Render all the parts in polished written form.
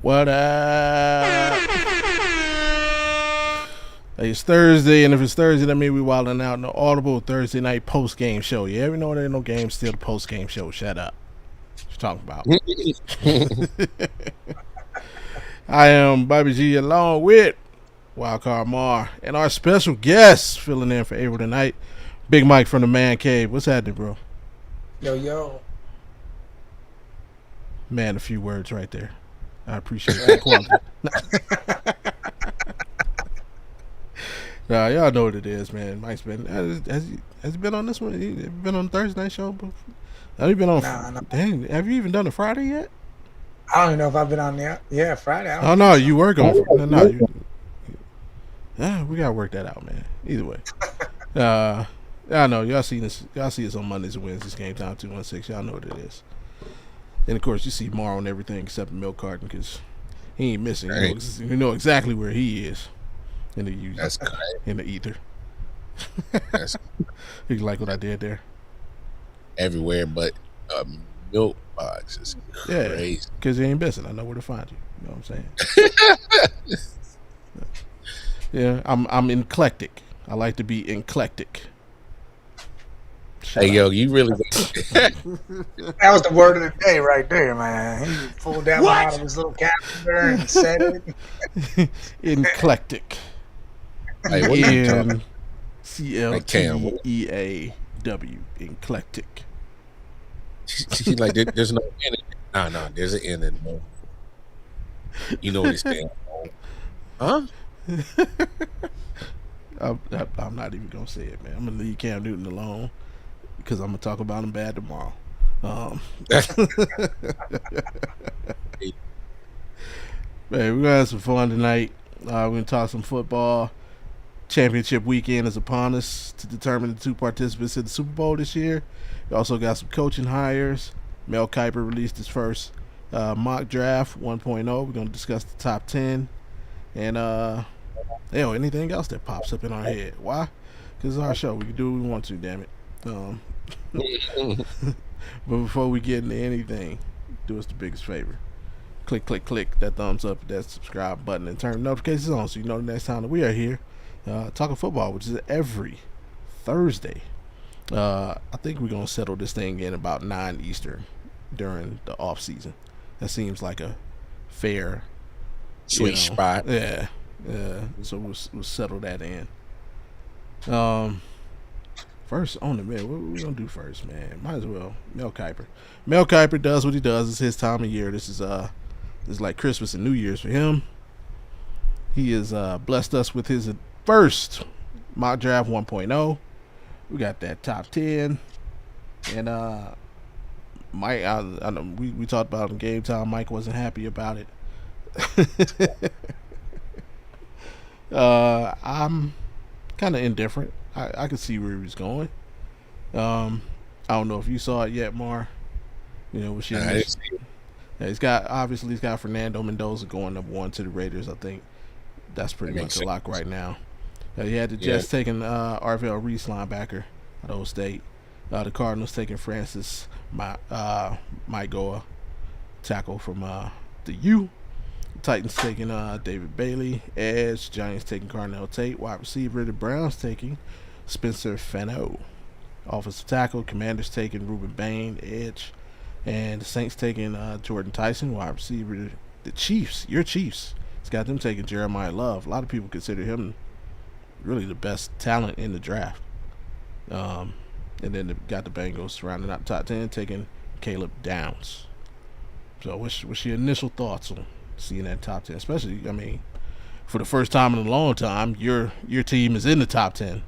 What up? Hey, it's Thursday, and if it's Thursday, that means we wilding out in the Audible Thursday night post-game show. You ever know there ain't no game, still the post-game show. Shut up. What you talking about? I am Bobby G along with Wildcard Mar and our special guest filling in for April tonight, Big Mike from the Man Cave. What's happening, bro? Yo. Man, a few words right there. I appreciate that quality. Nah, y'all know what it is, man. Mike's been has he been on this one? He been on the Thursday night show before? Have you been on? Nah. Dang, have you even done a Friday yet? I don't even know if I've been on there. Yeah, Friday. Oh no, you were going. No. We gotta work that out, man. Either way, I know y'all see this. Y'all see us on Mondays and Wednesdays. Game Time 216. Y'all know what it is. And of course, you see Mar on everything except the milk carton because he ain't missing. You know exactly where he is in the user. That's correct. In the ether. That's You like what I did there? everywhere, but milk box is crazy. Yeah, because you ain't missing. I know where to find you. You know what I'm saying? Yeah, I'm eclectic. I like to be eclectic. Hey, yo, you really. That was the word of the day right there, man. He pulled that one out of his little calendar and said it. Eclectic. Hey, what are you talking? CLTEAW. Eclectic. She's like, there's no N in it. No, there's an N in there. You know what it's saying. Huh? I'm not even gonna say it, man. I'm gonna leave Cam Newton alone because I'm gonna talk about him bad tomorrow. Man, we're gonna have some fun tonight. We're gonna talk some football. Championship weekend is upon us to determine the two participants in the Super Bowl this year. We also got some coaching hires. Mel Kiper released his first mock draft 1.0. We're going to discuss the top 10 and anything else that pops up in our head. Why? Because it's our show. We can do what we want to, damn it. But before we get into anything, do us the biggest favor. Click that thumbs up, that subscribe button, and turn notifications on so you know the next time that we are here talking football, which is every Thursday. I think we're going to settle this thing in about 9 Eastern during the off season. That seems like a fair Sweet spot. Yeah. So we'll settle that in. First on the man, what we gonna do first, man? Might as well. Mel Kiper. Mel Kiper does what he does. It's his time of year. This is like Christmas and New Year's for him. He has blessed us with his first mock draft 1.0. We got that top 10, and Mike. I know we talked about it in game time. Mike wasn't happy about it. I'm kind of indifferent. I could see where he was going. I don't know if you saw it yet, Mar. You know, he's got Fernando Mendoza going number 1 to the Raiders. I think that's pretty much a lock right now. He had the Jets taking Arvell Reese, linebacker at Old State. The Cardinals taking Francis Maigoa, tackle from the U. Titans taking David Bailey, edge. Giants taking Carnell Tate, wide receiver. The Browns taking Spencer Fano, offensive tackle. Commanders taking Ruben Bain, edge. And the Saints taking Jordan Tyson, wide receiver. The Chiefs, your Chiefs, it's got them taking Jeremiah Love. A lot of people consider him really the best talent in the draft. And then they got the Bengals rounding out the top 10, taking Caleb Downs. So what's your initial thoughts on seeing that top 10? Especially, I mean, for the first time in a long time, your team is in the top 10.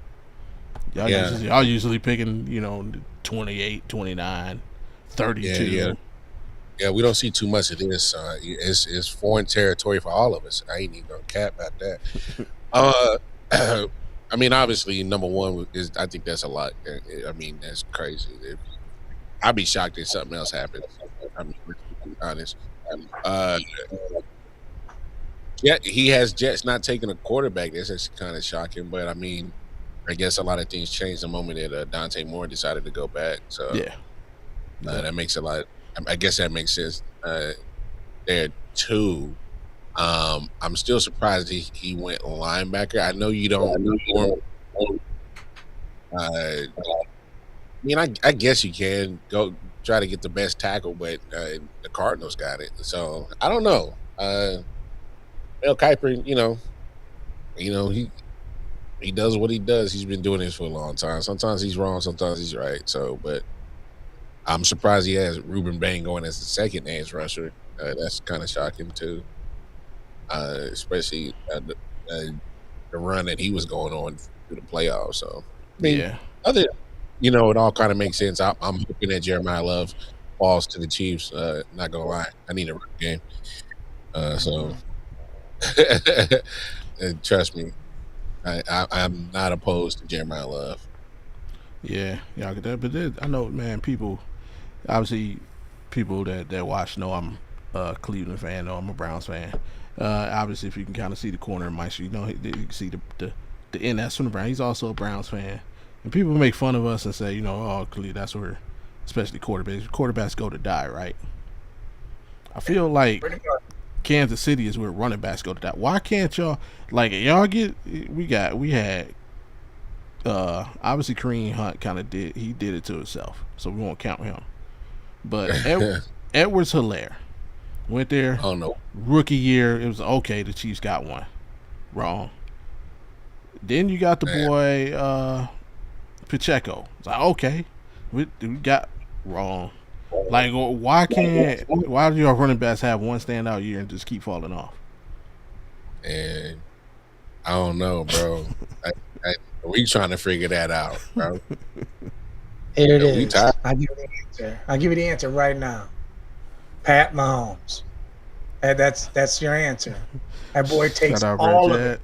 Y'all usually picking, 28, 29, 32. Yeah, we don't see too much of this. It's foreign territory for all of us. I ain't even gonna cap at that. I mean, obviously, number 1 is. I think that's a lot. I mean, that's crazy. I'd be shocked if something else happens. I mean, to be honest. He has Jets not taking a quarterback. That's actually kind of shocking. But I mean, I guess a lot of things changed the moment that Dante Moore decided to go back. So that makes a lot. I guess that makes sense there too. I'm still surprised he went linebacker. I know you don't. I mean, I guess you can go try to get the best tackle, but the Cardinals got it. So I don't know. Mel Kiper, he does what he does. He's been doing this for a long time. Sometimes he's wrong, sometimes he's right. So, but I'm surprised he has Ruben Bain going as the second edge rusher. That's kind of shocking too, especially the run that he was going on through the playoffs. So, I mean, Yeah. it all kind of makes sense. I'm hoping that Jeremiah Love falls to the Chiefs. Not gonna lie, I need a run game. So, and trust me, I'm not opposed to Jeremiah Love. Yeah, y'all get that. But I know, man, obviously, people that watch know I'm a Cleveland fan, know I'm a Browns fan. Obviously, if you can kind of see the corner of my street, you can see the NS from the Browns. He's also a Browns fan. And people make fun of us and say, oh, Cleveland, that's where, especially quarterbacks go to die, right? I feel like Kansas City is where running backs go to die. Why can't y'all, we had obviously Kareem Hunt he did it to himself, so we won't count him. But Edwards Hilaire went there. Oh no, rookie year, it was okay. The Chiefs got one. Wrong. Then you got the boy Pacheco. It's like, okay, we got wrong. Like, why do your running backs have one standout year and just keep falling off? And I don't know, bro. We trying to figure that out, bro. Here it is. I'll give you the answer right now. Pat Mahomes. That's your answer. That boy takes all of it.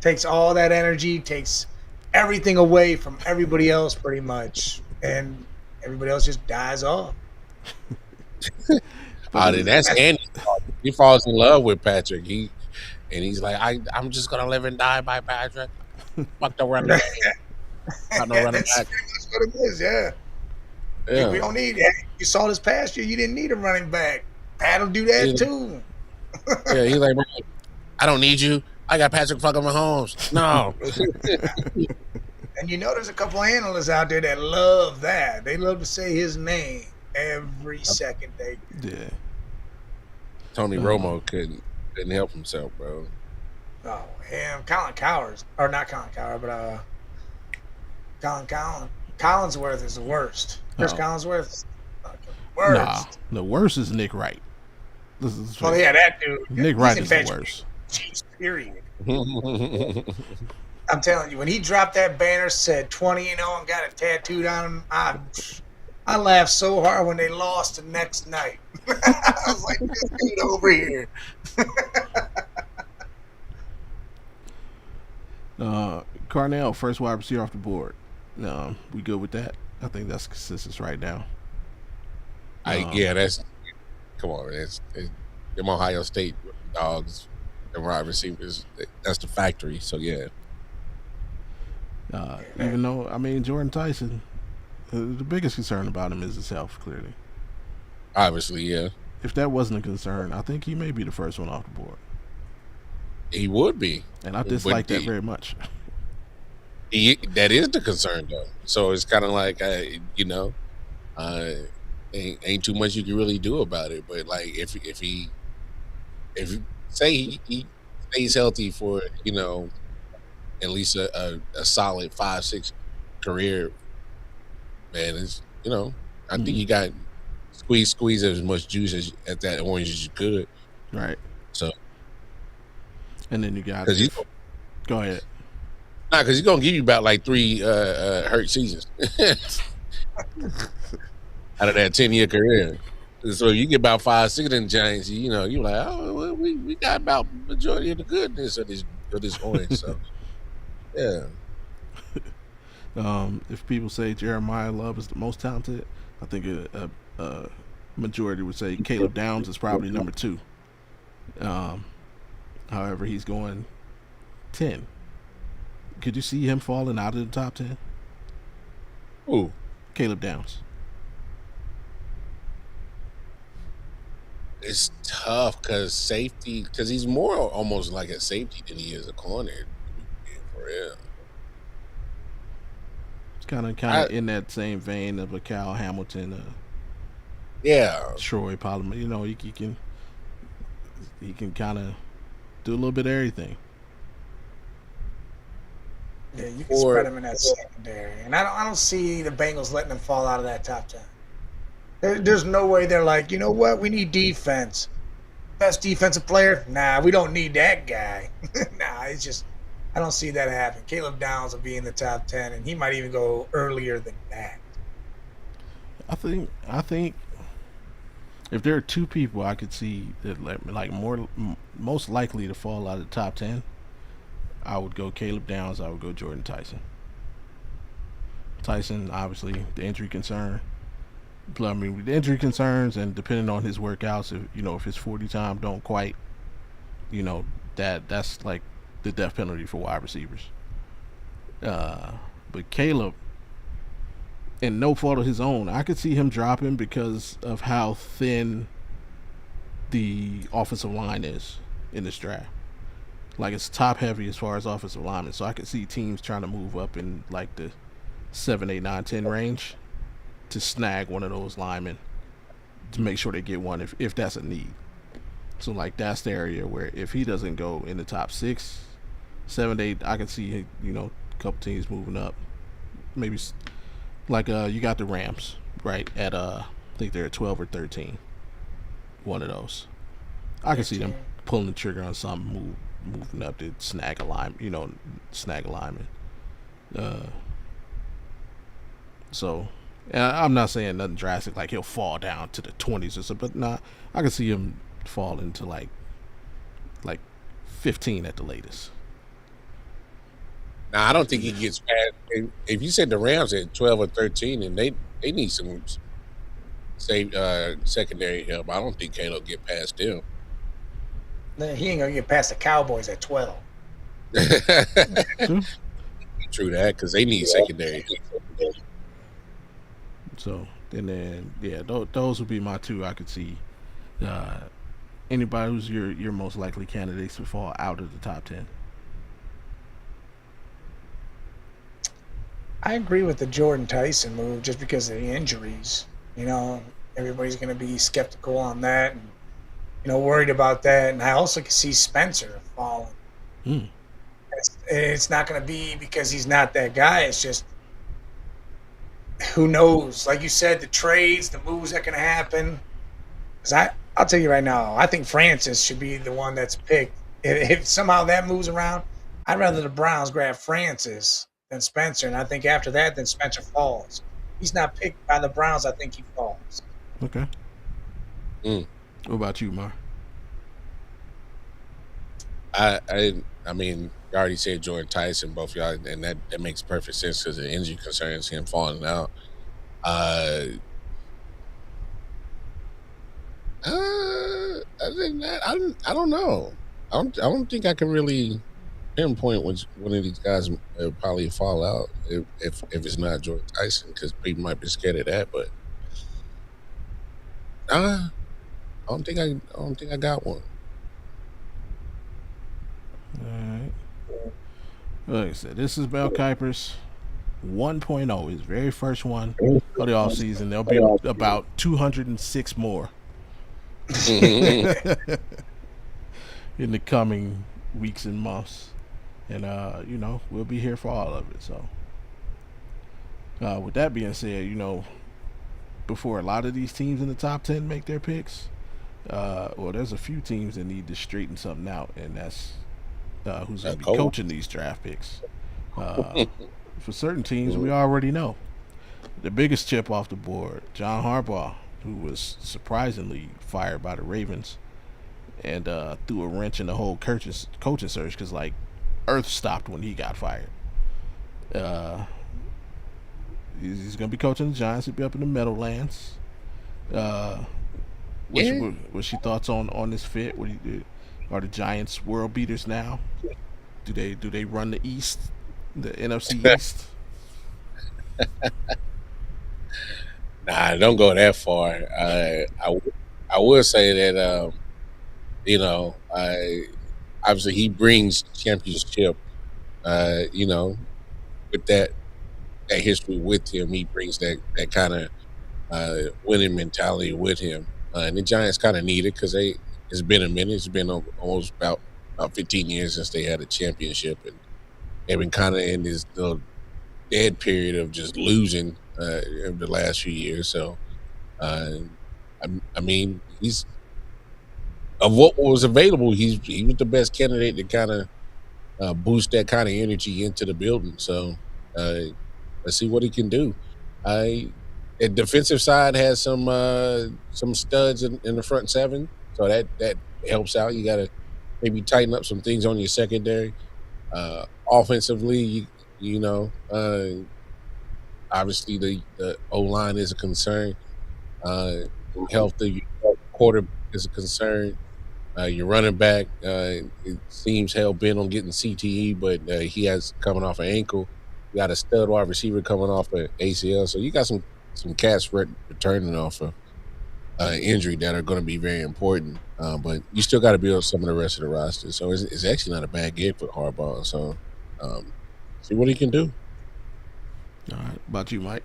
Takes all that energy, takes everything away from everybody else pretty much. And everybody else just dies off. That's Andy. He falls in love with Patrick. He's like, I'm just gonna live and die by Patrick. Fuck the running back. Not no running back. That's what it is, yeah. We don't need it. You saw this past year, you didn't need a running back. Pat'll do that too. Yeah, he's like, I don't need you. I got Patrick fucking Mahomes. No. And there's a couple analysts out there that love that. They love to say his name every second they do. Yeah. Tony Romo couldn't help himself, bro. Oh, him. Colin Coward. Or not Colin Coward, but Collinsworth is the worst. Chris Collinsworth is the worst. Nah, the worst is Nick Wright. That dude. Nick Wright is the worst. Jeez, period. I'm telling you, when he dropped that banner, said 20-0 and got it tattooed on him, I laughed so hard when they lost the next night. I was like, this dude over here. Carnell, first wide receiver off the board. We good with that? I think that's consensus right now. That's come on. It's them Ohio State dogs and wide receivers. That's the factory. So yeah. Even though Jordan Tyson, the biggest concern about him is his health. Clearly, obviously, yeah. If that wasn't a concern, I think he may be the first one off the board. He would be, and I dislike that very much. That is the concern, though. So it's kind of like, ain't too much you can really do about it. But like, if he say he stays healthy for at least a solid 5-6 career, man, it's I think you got squeeze as much juice at that orange as you could, right? So, and then you got go ahead. Nah, because he's gonna give you about like 3 hurt seasons out of that 10-year career. So you get about 5-6 of them Giants, you're like, oh, well, we got about majority of the goodness of this orange. So yeah. If people say Jeremiah Love is the most talented, I think a majority would say Caleb Downs is probably number 2. However, he's going 10. Could you see him falling out of the top 10? Who? Caleb Downs. It's tough because safety, because he's more almost like a safety than he is a corner. For real. It's kind of in that same vein of a Cal Hamilton, yeah, Troy Pollard. You know, he can kind of do a little bit of everything. Yeah, you can spread him in that secondary, and I don't see the Bengals letting him fall out of that top 10. There's no way they're like, you know what, we need defense. Best defensive player? Nah, we don't need that guy. Nah, it's just I don't see that happen. Caleb Downs will be in the top 10, and he might even go earlier than that. I think if there are two people I could see that like most likely to fall out of the top 10, I would go Caleb Downs. I would go Jordan Tyson. Tyson, obviously, the injury concern. I mean, with the injury concerns and depending on his workouts, if his 40 time don't quite, that's like the death penalty for wide receivers. But Caleb, and no fault of his own, I could see him dropping because of how thin the offensive line is in this draft. Like, it's top heavy as far as offensive linemen, so I could see teams trying to move up in like the 7, 8, 9, 10 range to snag one of those linemen to make sure they get one if that's a need. So like that's the area where if he doesn't go in the top 6, 7, 8, I can see a couple teams moving up. Maybe like you got the Rams right at I think they're at 12 or 13. One of those. I can see them pulling the trigger on something, moving up to snag a lineman. So. And I'm not saying nothing drastic like he'll fall down to the 20s or something, but nah, I can see him fall into like 15 at the latest. Now I don't think he gets past. If you said the Rams at 12 or 13, and they need some secondary help, I don't think Caleb get past them. He ain't gonna get past the Cowboys at 12. True that, because they need secondary help. So, and then, yeah, those would be my two. I could see anybody who's your most likely candidates to fall out of the top 10. I agree with the Jordan Tyson move just because of the injuries. Everybody's going to be skeptical on that and, worried about that. And I also can see Spencer falling. It's not going to be because he's not that guy. It's just, who knows? Like you said, the trades, the moves that can happen. Because I'll tell you right now, I think Francis should be the one that's picked. If somehow that moves around, I'd rather the Browns grab Francis than Spencer. And I think after that, then Spencer falls. He's not picked by the Browns. I think he falls. Okay. What about you, Mar? I mean, you already said Jordan Tyson, both y'all, and that makes perfect sense because the injury concerns him falling out. Other than that, I don't know. I don't think I can really pinpoint which one of these guys will probably fall out if it's not Jordan Tyson, because people might be scared of that. But I don't think I got one. All right. Like I said, this is Mel Kiper's 1.0, his very first one of the off season. There'll be about 206 more in the coming weeks and months, and we'll be here for all of it. So, with that being said, before a lot of these teams in the top 10 make their picks, there's a few teams that need to straighten something out, and that's who's going to be coaching these draft picks. For certain teams, we already know. The biggest chip off the board, John Harbaugh, who was surprisingly fired by the Ravens and threw a wrench in the whole coaching search because, Earth stopped when he got fired. He's going to be coaching the Giants. He'll be up in the Meadowlands. What's your thoughts on this fit? What do you do? Are the Giants world beaters now? Do they run the East, the NFC East? Nah, don't go that far. I would say that obviously he brings championship. With that history with him, he brings that kind of winning mentality with him. And the Giants kind of need it because it's been a minute. It's been almost about 15 years since they had a championship, and they've been kind of in this little dead period of just losing over the last few years. So, I mean, he's of what was available. He was the best candidate to kind of boost that kind of energy into the building. So, let's see what he can do. The defensive side has some studs in the front seven, so that helps out. You got to maybe tighten up some things on your secondary. Offensively, obviously the O-line is a concern. Health of your quarterback is a concern. Your running back, it seems hell bent on getting CTE, but he has coming off an ankle. You got a stud wide receiver coming off an ACL, so you got some cats returning off of injury that are going to be very important. But you still got to build some of the rest of the roster. So it's actually not a bad gig for Harbaugh. So see what he can do. All right, about you, Mike?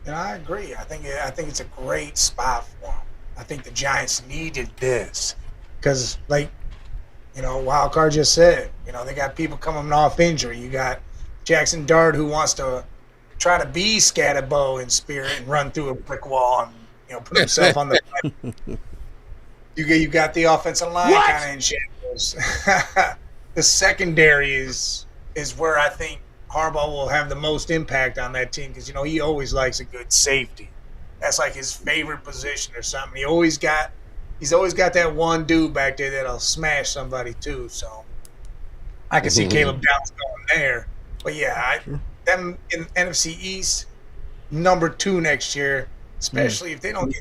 Yeah, I agree. I think it's a great spot for him. I think the Giants needed this because, Wild Card just said, they got people coming off injury. You got Jackson Dart who wants to try to be Scatterbo in spirit and run through a brick wall and put himself on the plane. You got the offensive line kind of in shambles. The secondary is where I think Harbaugh will have the most impact on that team because he always likes a good safety. That's like his favorite position or something. He's always got that one dude back there that'll smash somebody too. So I can see Caleb Downs going there. But yeah, them in NFC East, number 2 next year, especially if they don't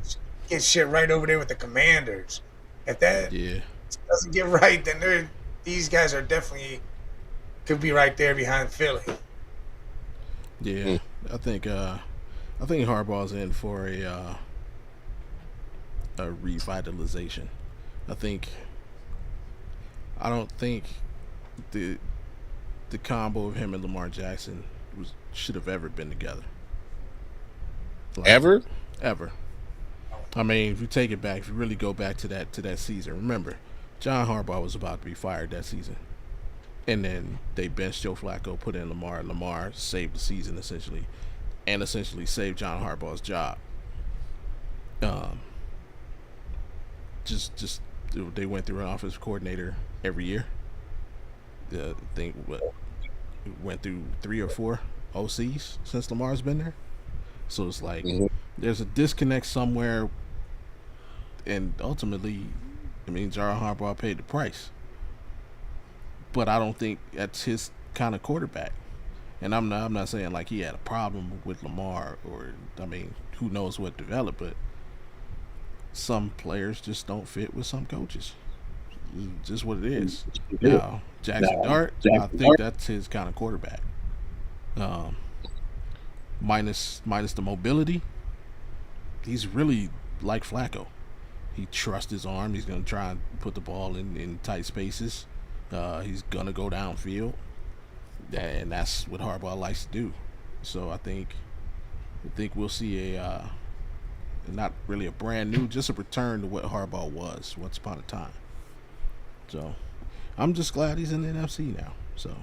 get shit right over there with the Commanders. If that doesn't get right, then these guys are definitely could be right there behind Philly. Yeah, I think Harbaugh's in for a revitalization. I don't think the combo of him and Lamar Jackson should have ever been together. Ever. I mean, if you take it back, if you really go back to that season, remember, John Harbaugh was about to be fired that season. And then they benched Joe Flacco, put in Lamar. Lamar saved the season essentially saved John Harbaugh's job. Just they went through an offensive coordinator every year. I think went through 3 or 4 OCs since Lamar's been there. So it's like there's a disconnect somewhere, and ultimately, John Harbaugh paid the price. But I don't think that's his kind of quarterback. And I'm not saying like he had a problem with Lamar or who knows what developed, but some players just don't fit with some coaches. It's just what it is. Now, Jackson Dart, I think that's his kind of quarterback. Minus the mobility, he's really like Flacco. He trusts his arm. He's going to try and put the ball in tight spaces. He's going to go downfield. And that's what Harbaugh likes to do. So I think we'll see a not really a brand new, just a return to what Harbaugh was once upon a time. So I'm just glad he's in the NFC now. So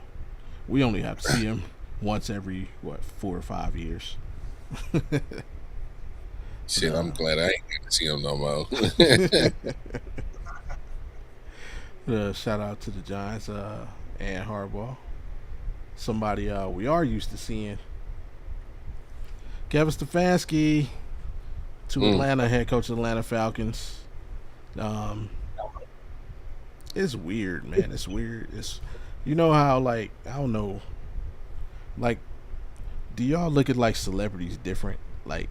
we only have to see him once every 4 or 5 years. Shit, I'm glad I ain't get to see him no more. Shout out to the Giants and Harbaugh. Somebody we are used to seeing. Kevin Stefanski to Atlanta, head coach of the Atlanta Falcons. It's weird, man. It's weird. It's how I don't know. Do y'all look at celebrities different? Like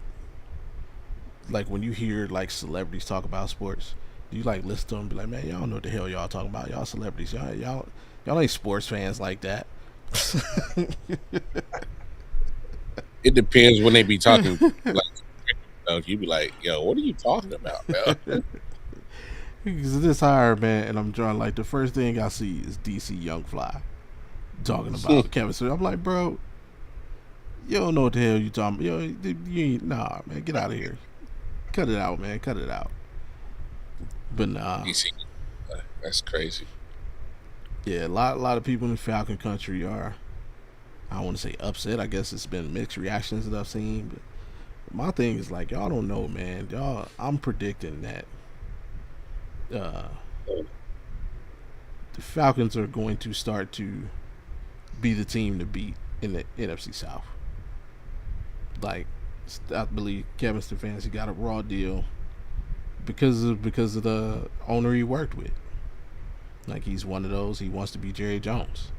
when you hear celebrities talk about sports, do you listen to them and be like, man, y'all know what the hell y'all talking about? Y'all celebrities. Y'all ain't sports fans like that. It depends when they be talking coach, you'd be like, "Yo, what are you talking about, man?" Because this hire, man, and I'm drawing like the first thing I see is DC Young Fly talking about Kevin Smith. I'm like, bro, you don't know what the hell you talking about. You ain't, nah, man, get out of here. Cut it out, man. Cut it out. But nah. DC, that's crazy. Yeah, a lot of people in Falcon country are, I don't want to say upset. I guess it's been mixed reactions that I've seen. But my thing is like, y'all don't know, man. Y'all, I'm predicting that the Falcons are going to start to be the team to beat in the NFC South. Like, I believe Kevin Stefanski got a raw deal because of the owner he worked with. Like, he's one of those. He wants to be Jerry Jones.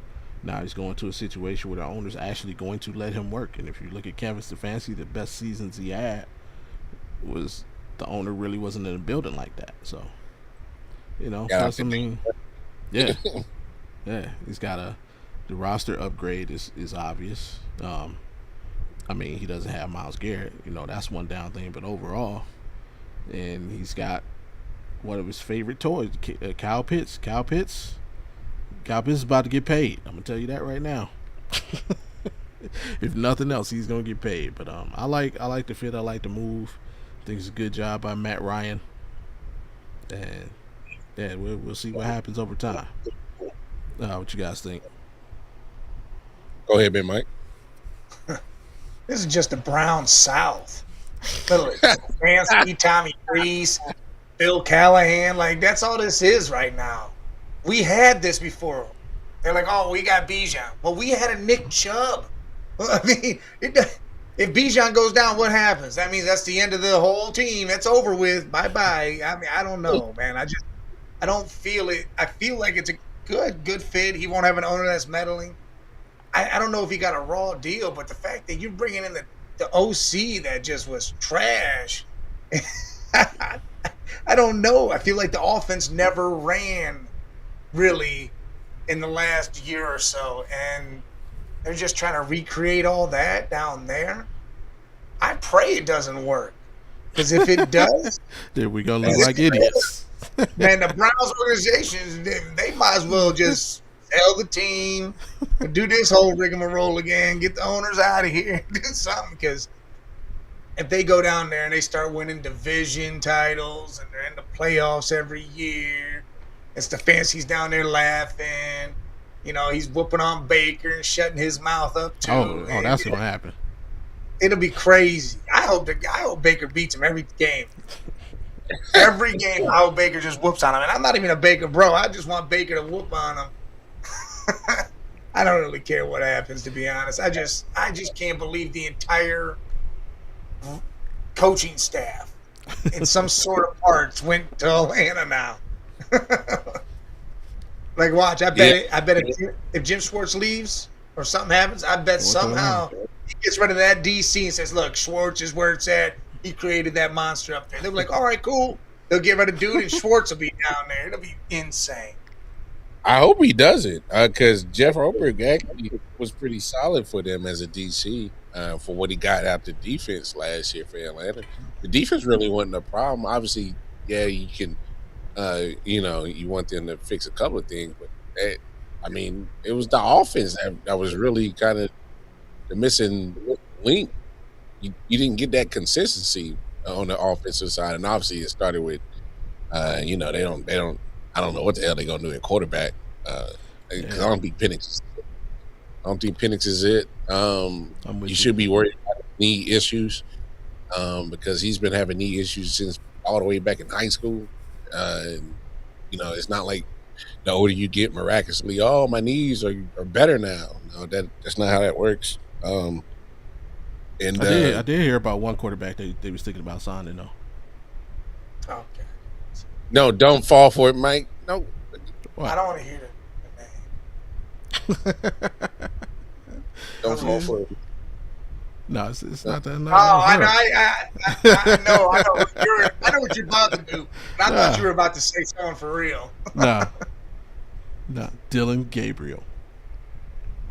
Now he's going to a situation where the owner's actually going to let him work. And if you look at Kevin Stefanski, the best seasons he had was the owner really wasn't in the building like that. So, plus, I mean, yeah, he's got the roster upgrade is obvious. I mean, he doesn't have Myles Garrett. That's one down thing. But overall, and he's got one of his favorite toys, Kyle Pitts. Kyle Pitts is about to get paid. I'm gonna tell you that right now. If nothing else, he's gonna get paid. But I like the fit. I like the move. I think it's a good job by Matt Ryan. And yeah, we'll see what happens over time. What you guys think? Go ahead, Ben Mike. This is just the Brown South. Literally, fancy Tommy Reese, Bill Callahan. Like, that's all this is right now. We had this before. They're like, oh, we got Bijan. Well, we had a Nick Chubb. Well, I mean, if Bijan goes down, what happens? That means that's the end of the whole team. It's over with. Bye-bye. I mean, I don't know, man. I don't feel it. I feel like it's a good fit. He won't have an owner that's meddling. I don't know if he got a raw deal, but the fact that you're bringing in the OC that just was trash, I don't know. I feel like the offense never ran really in the last year or so, and they're just trying to recreate all that down there. I pray it doesn't work, because if it does, then we're gonna look like idiots. Man, the Browns organization, they might as well just sell the team, do this whole rigmarole again, get the owners out of here, do something. Because if they go down there and they start winning division titles and they're in the playoffs every year, and Stefanski's down there laughing, he's whooping on Baker and shutting his mouth up too. Oh, that's gonna happen. It'll be crazy. I hope Baker beats him every game. Every game, I hope Baker just whoops on him. And I'm not even a Baker bro. I just want Baker to whoop on him. I don't really care what happens, to be honest. I just can't believe the entire coaching staff in some sort of parts went to Atlanta now. Like, watch. I bet if Jim Schwartz leaves or something happens, I bet somehow he gets rid of that DC and says, "Look, Schwartz is where it's at. He created that monster up there." They'll be like, "All right, cool." They'll get rid of dude, and Schwartz will be down there. It'll be insane. I hope he doesn't, because Jeff Oberg actually was pretty solid for them as a DC for what he got out the defense last year for Atlanta. The defense really wasn't a problem. Obviously, yeah, you can, you want them to fix a couple of things, but it was the offense that was really kind of the missing link. You didn't get that consistency on the offensive side, and obviously it started with, they don't. I don't know what the hell they're gonna do at quarterback. Because I don't think Penix is it. You should be worried about knee issues, because he's been having knee issues since all the way back in high school. It's not like the older you get, miraculously, oh, my knees are better now. No, that's not how that works. I did hear about one quarterback they was thinking about signing though. Okay. No, don't fall for it, Mike. No. What? I don't want to hear it. Don't fall for it. No, it's not that. I know. I know what you're about to do. I thought you were about to say something for real. No, Dylan Gabriel.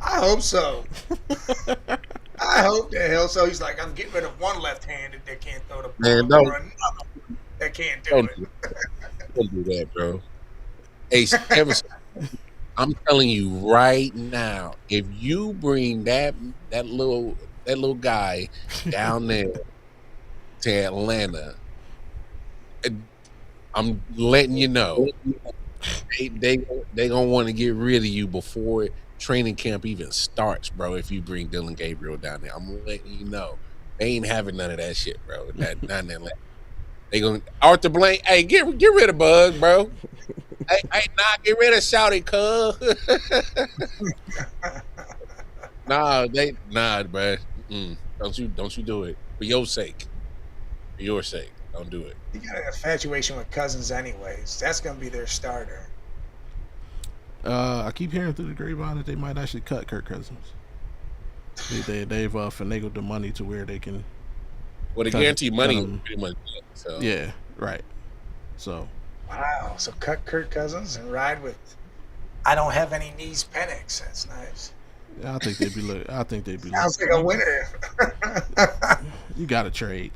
I hope so. I hope the hell so. He's like, I'm getting rid of one left-handed that can't throw the ball, or another that can't do it. Don't do that, bro. Hey, Kevin, I'm telling you right now, if you bring that little guy down there to Atlanta, I'm letting you know they gonna want to get rid of you before training camp even starts, bro. If you bring Dylan Gabriel down there, I'm letting you know they ain't having none of that shit, bro. Not in Atlanta. They gonna Arthur Blank. Hey, get rid of Bug, bro. Hey, get rid of Shouty, cuz. Bro. Don't you do it for your sake. For your sake, don't do it. You got an infatuation with Cousins, anyways. That's gonna be their starter. I keep hearing through the grapevine that they might actually cut Kirk Cousins. They've finagled the money to where they can. Well, the guaranteed money is pretty much dead, so. Yeah, right. So. Wow. So cut Kirk Cousins and ride with. I don't have any knees, Penix. That's nice. Yeah, I think they'd be. Sounds like a winner. You got to trade.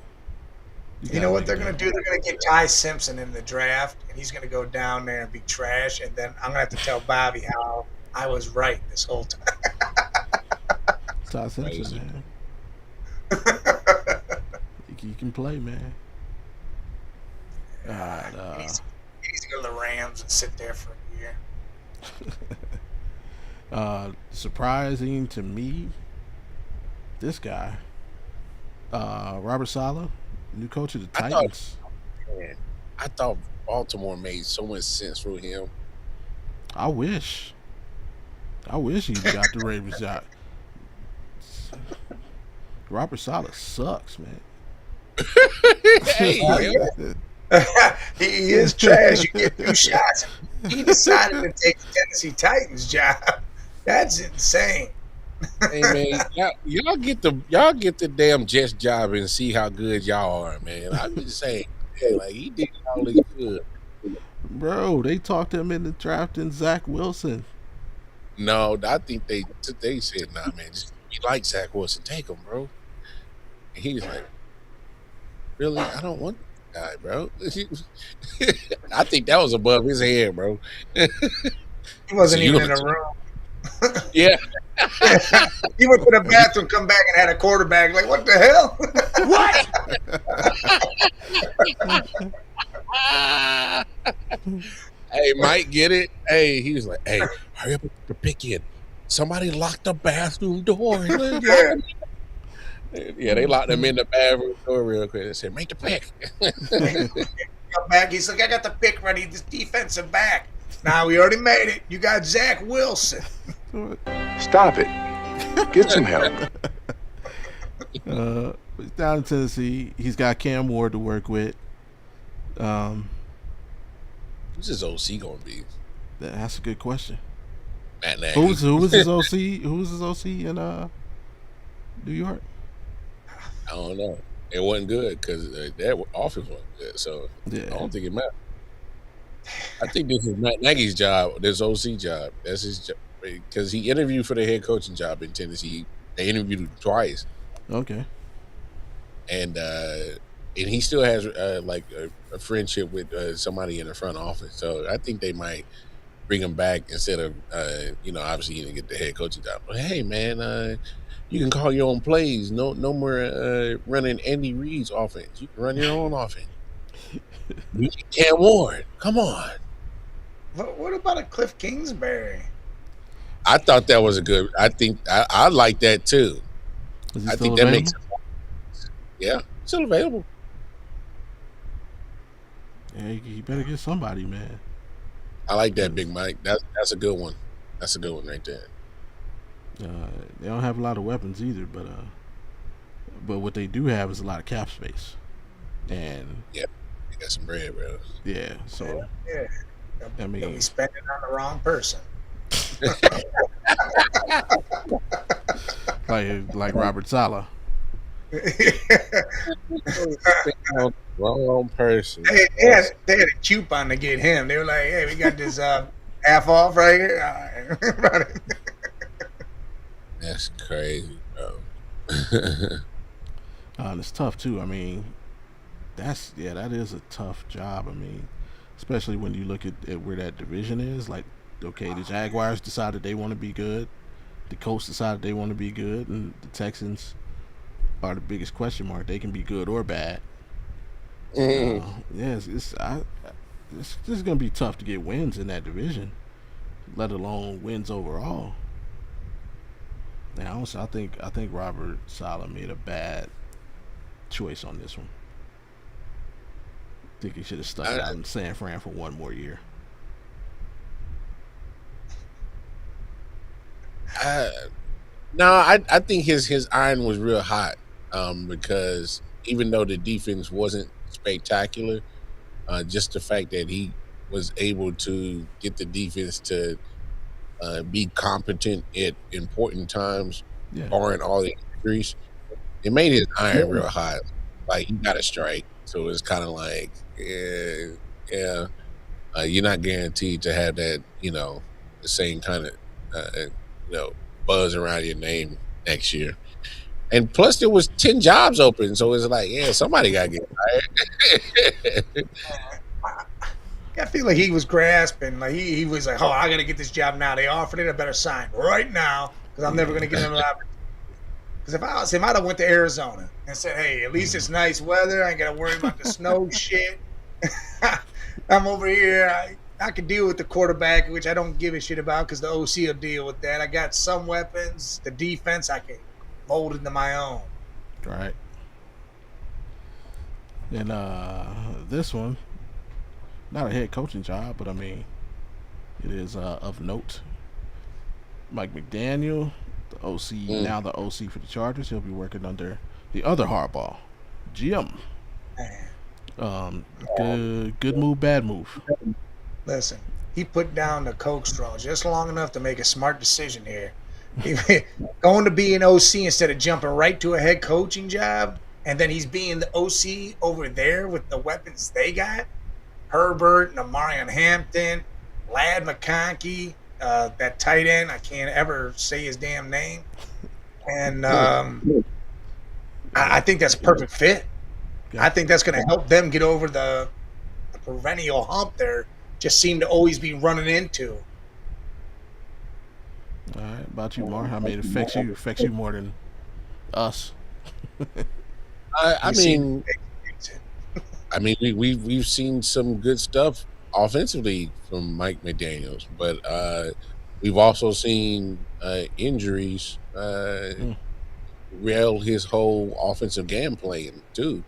You know what they're going to do? They're going to get Ty Simpson in the draft, and he's going to go down there and be trash. And then I'm going to have to tell Bobby how I was right this whole time. Ty Simpson, man. You can play, man. He needs to go to the Rams and sit there for a year. Surprising to me, this guy, Robert Saleh, new coach of the Titans. I thought Baltimore made so much sense through him. I wish he got the Ravens job. Robert Saleh sucks, man. Hey, he is trash. You get 2 shots. He decided to take the Tennessee Titans job. That's insane. Hey man, y'all get the damn Jets job and see how good y'all are, man. I'm just saying, like he did all he could. Bro, they talked him into drafting Zach Wilson. No, I think they said, nah, man, just we like Zach Wilson, take him, bro. And he was like, really? I don't want that guy, bro. I think that was above his head, bro. He wasn't even in a room. Yeah. He went to the bathroom, come back, and had a quarterback. Like, what the hell? What? Hey, Mike, get it? Hey, he was like, hey, hurry up with the pick in. Somebody locked the bathroom door. Yeah, they locked him in the bathroom door real quick. They said, make the pick. Come back. He's like, I got the pick ready. This defensive back. Now we already made it. You got Zach Wilson. Stop it. Get some help. He's down in Tennessee. He's got Cam Ward to work with. Who's his OC gonna be? That's a good question. Matt Nagy. Who was his OC? Who was his OC in New York? I don't know. It wasn't good because that offense wasn't good. So yeah. I don't think it mattered. I think this is Matt Nagy's job. This OC job. That's his job because he interviewed for the head coaching job in Tennessee. They interviewed him twice. Okay. And he still has like a friendship with somebody in the front office. So I think they might bring him back instead of obviously he didn't get the head coaching job. But hey, man, you can call your own plays. No more running Andy Reid's offense. You can run your own offense. You can't Ward. Come on. What about a Cliff Kingsbury? I thought that was a good. I think I like that too. I think that makes sense. Yeah, still available. Yeah, you better get somebody, man. I like that, Big Mike. That's a good one. That's a good one right there. They don't have a lot of weapons either, but what they do have is a lot of cap space, and yeah, they got some bread, bro. Yeah, so yeah. I mean, you'll be spending on the wrong person. like Robert Saleh. Wrong person. They had a coupon to get him. They were like, "Hey, we got this half off right here." That's crazy, bro. It's tough too. I mean, that is a tough job. I mean, especially when you look at where that division is. Like, okay, the Jaguars decided they want to be good. The Colts decided they want to be good, and the Texans are the biggest question mark. They can be good or bad. Yeah, it's just gonna be tough to get wins in that division, let alone wins overall. Now, honestly, I think Robert Saleh made a bad choice on this one. I think he should have stuck out in San Fran for one more year. No, I think his iron was real hot because even though the defense wasn't spectacular, just the fact that he was able to get the defense to be competent at important times, barring all the injuries, it made his iron real hot. Like, he got a strike, so it's kind of like, yeah, you're not guaranteed to have that, the same kind of, buzz around your name next year. And plus, there was 10 jobs open, so it's like, yeah, somebody got to get hired. I feel like he was grasping. Like he was like, oh, I got to get this job now. They offered it, I better sign right now because I'm never going to get another opportunity. Because if I was him, I'd have went to Arizona and said, hey, at least it's nice weather. I ain't got to worry about the snow shit. I'm over here. I can deal with the quarterback, which I don't give a shit about because the OC will deal with that. I got some weapons. The defense, I can mold into my own. Right. And this one, not a head coaching job, but I mean, it is of note. Mike McDaniel, the OC, now the OC for the Chargers. He'll be working under the other Harbaugh, GM. Good move, bad move. Listen, he put down the coke straw just long enough to make a smart decision here. Going to be an OC instead of jumping right to a head coaching job, and then he's being the OC over there with the weapons they got. Herbert, Amarian Hampton, Ladd McConkey, that tight end, I can't ever say his damn name. And I think that's a perfect fit. I think that's going to help them get over the perennial hump there. Just seem to always be running into. All right, about you, Mar. I mean, it affects you more than us. I mean, we've seen some good stuff offensively from Mike McDaniels, but we've also seen injuries rail his whole offensive game plan too.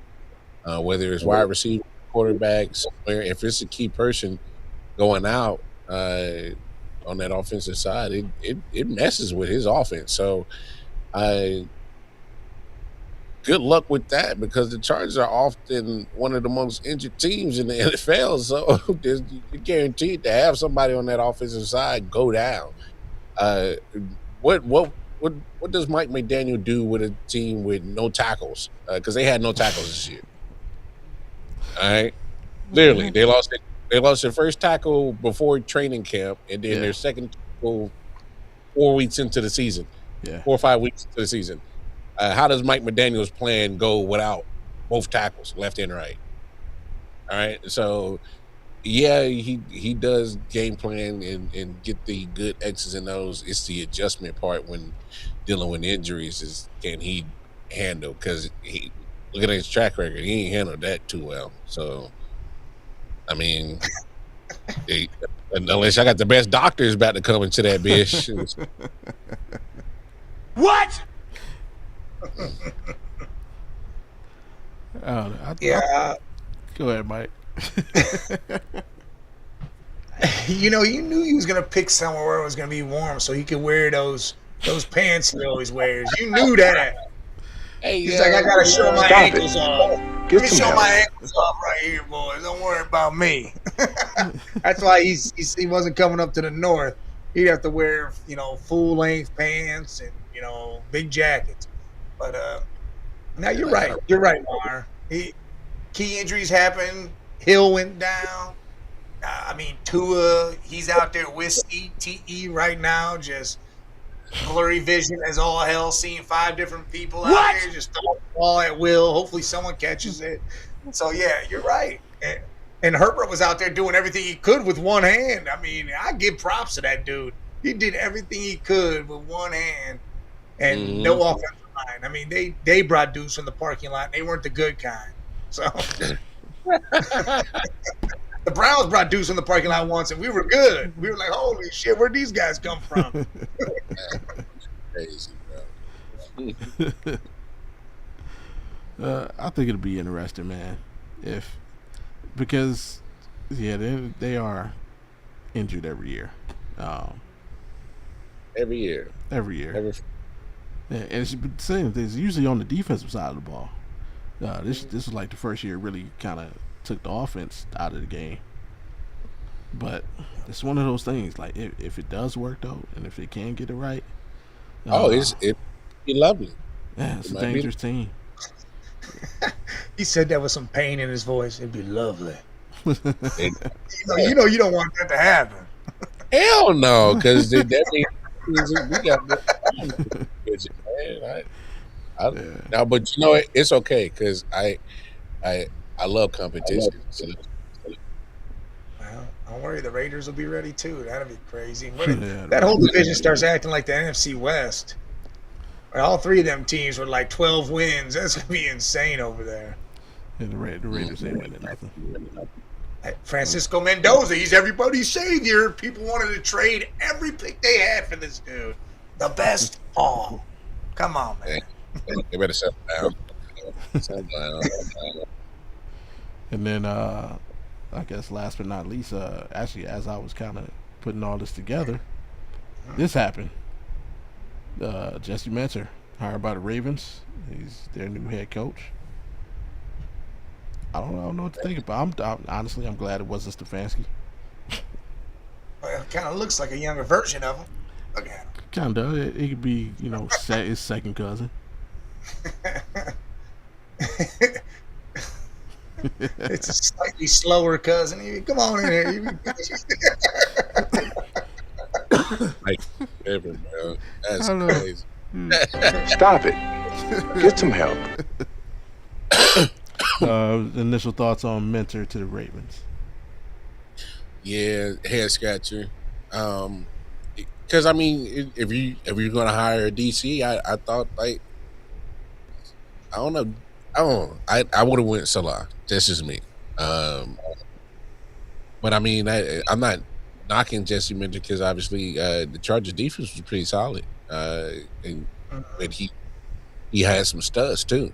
Whether it's wide receiver, quarterback, somewhere, if it's a key person going out on that offensive side, it messes with his offense. So, good luck with that because the Chargers are often one of the most injured teams in the NFL. So you're guaranteed to have somebody on that offensive side go down. What does Mike McDaniel do with a team with no tackles? Because they had no tackles this year. All right, literally they lost their first tackle before training camp, and then their second tackle 4 weeks into the season. 4 or 5 weeks into the season. How does Mike McDaniel's plan go without both tackles, left and right? All right, so he does game plan and get the good X's and O's. It's the adjustment part when dealing with injuries is can he handle? Because look at his track record, he ain't handled that too well. So, I mean, unless I got the best doctors about to come into that bitch. What? Go ahead, Mike. You knew he was gonna pick somewhere where it was gonna be warm, so he could wear those pants he always wears. You knew that. Hey, he's like, I gotta show my ankles off. Get Let me some show help. my ankles off right here, boys. Don't worry about me. That's why he wasn't coming up to the north. He'd have to wear full length pants and big jackets. But now you're right. You're right, Mar. Key injuries happened. Hill went down. Tua, he's out there with CTE right now, just blurry vision as all hell, seeing 5 different people out there, just throwing the ball at will. Hopefully someone catches it. So, yeah, you're right. And Herbert was out there doing everything he could with one hand. I mean, I give props to that dude. He did everything he could with one hand and no offensive line. I mean, they brought dudes from the parking lot. And they weren't the good kind. So the Browns brought dudes from the parking lot once, and we were good. We were like, holy shit, where'd these guys come from? Crazy, bro. I think it'll be interesting, man. Because they are injured every year. Every year. And it's the same. It's usually on the defensive side of the ball. This is like the first year it really kind of took the offense out of the game. But it's one of those things. Like if it does work though, and if they can get it right, it'd be lovely. Yeah, it's a dangerous team. He said that with some pain in his voice. It'd be lovely. You know, you don't want that to happen. Hell no, because that means we got man. Now, but you know what? It's okay because I love competition. So. Well, don't worry, the Raiders will be ready too. That'll be crazy. That whole division starts acting like the NFC West. All 3 of them teams were like 12 wins. That's gonna be insane over there. And the Raiders ain't winning nothing. Francisco Mendoza, he's everybody's savior. People wanted to trade every pick they had for this dude. The best all. Come on, man. They better settle down. And then I guess last but not least, actually as I was kind of putting all this together, this happened. Jesse Minter, hired by the Ravens. He's their new head coach. I don't know what to think about. Honestly, I'm glad it wasn't Stefanski. Well, it kind of looks like a younger version of him. Look at him. Kind of. It could be, his second cousin. It's a slightly slower cousin. Come on in here. Like, ever, bro. That's crazy. Stop it. Get some help. Initial thoughts on Minter to the Ravens. Yeah, head scratcher. Because I mean, if you're gonna hire a DC, I thought like I don't know. I would have went Salah. That's just me. But I mean, I'm not knocking Jesse Minter because obviously the Chargers defense was pretty solid, and he had some studs too.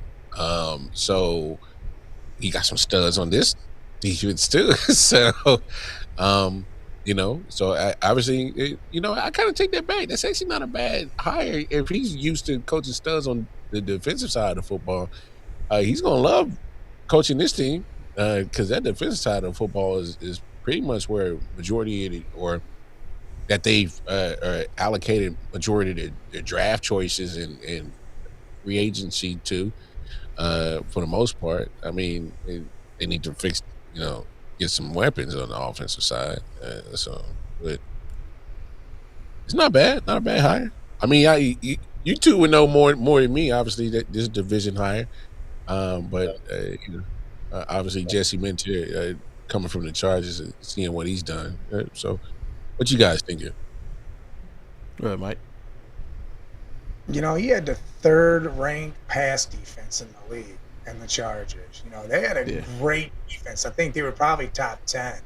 So he got some studs on this defense too. So so obviously I kind of take that back. That's actually not a bad hire if he's used to coaching studs on the defensive side of football. He's gonna love coaching this team because that defensive side of football is pretty much where majority of it, or that they've allocated majority of their draft choices and free agency to, for the most part. I mean, they need to fix, get some weapons on the offensive side. But it's not bad, not a bad hire. I mean, you two would know more than me. Obviously, that this is division hire, but obviously Jesse Minter coming from the Chargers and seeing what he's done. So, what you guys thinking? Go ahead, Mike. He had the 3rd ranked pass defense in the league, and the Chargers. They had a great defense. I think they were probably top 10.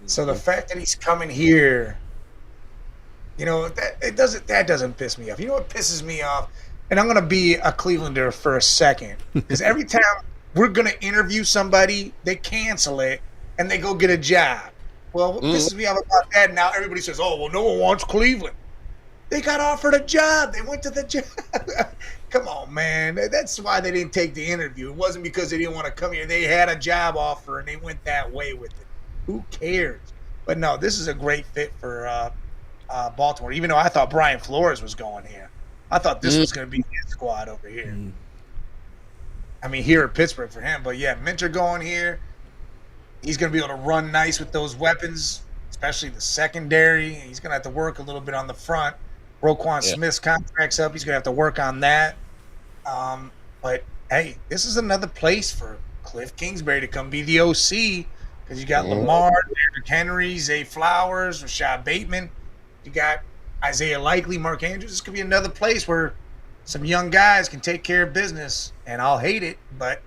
So the fact that he's coming here, that doesn't piss me off. You know what pisses me off? And I'm going to be a Clevelander for a second, because every time we're going to interview somebody, they cancel it and they go get a job. Well, what pisses me off about that? Now everybody says, "Oh, well, no one wants Cleveland." They got offered a job. They went to the job. Come on, man. That's why they didn't take the interview. It wasn't because they didn't want to come here. They had a job offer, and they went that way with it. Who cares? But no, this is a great fit for Baltimore, even though I thought Brian Flores was going here. I thought this was going to be his squad over here. I mean, here at Pittsburgh for him. But, yeah, Minter going here. He's going to be able to run nice with those weapons, especially the secondary. He's going to have to work a little bit on the front. Roquan Smith's contract's up. He's going to have to work on that. But, hey, this is another place for Cliff Kingsbury to come be the OC because you got Lamar, Derrick Henry, Zay Flowers, Rashad Bateman. You got Isaiah Likely, Mark Andrews. This could be another place where some young guys can take care of business. And I'll hate it, but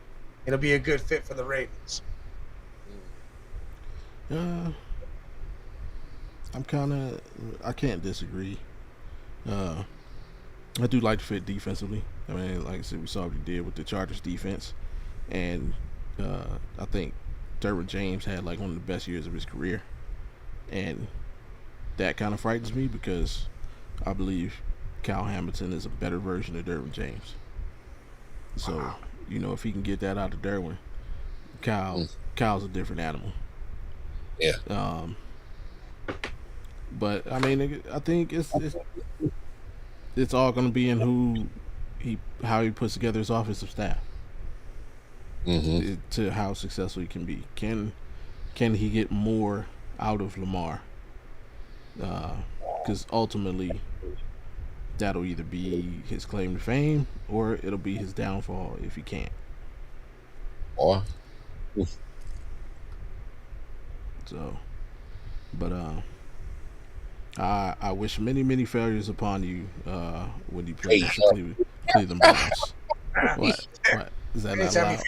it'll be a good fit for the Ravens. I can't disagree. I do like the fit defensively. I mean, like I said, we saw what he did with the Chargers defense. And I think Derwin James had like one of the best years of his career. And that kind of frightens me because I believe Kyle Hamilton is a better version of Derwin James. So, if he can get that out of Derwin, Kyle's a different animal. Yeah. But I mean, I think it's all going to be in how he puts together his offensive staff. To how successful he can be. Can he get more out of Lamar? Because ultimately, that'll either be his claim to fame or it'll be his downfall if he can't. So, but I wish many failures upon you when you play the Cleveland Browns. What is that not allowed?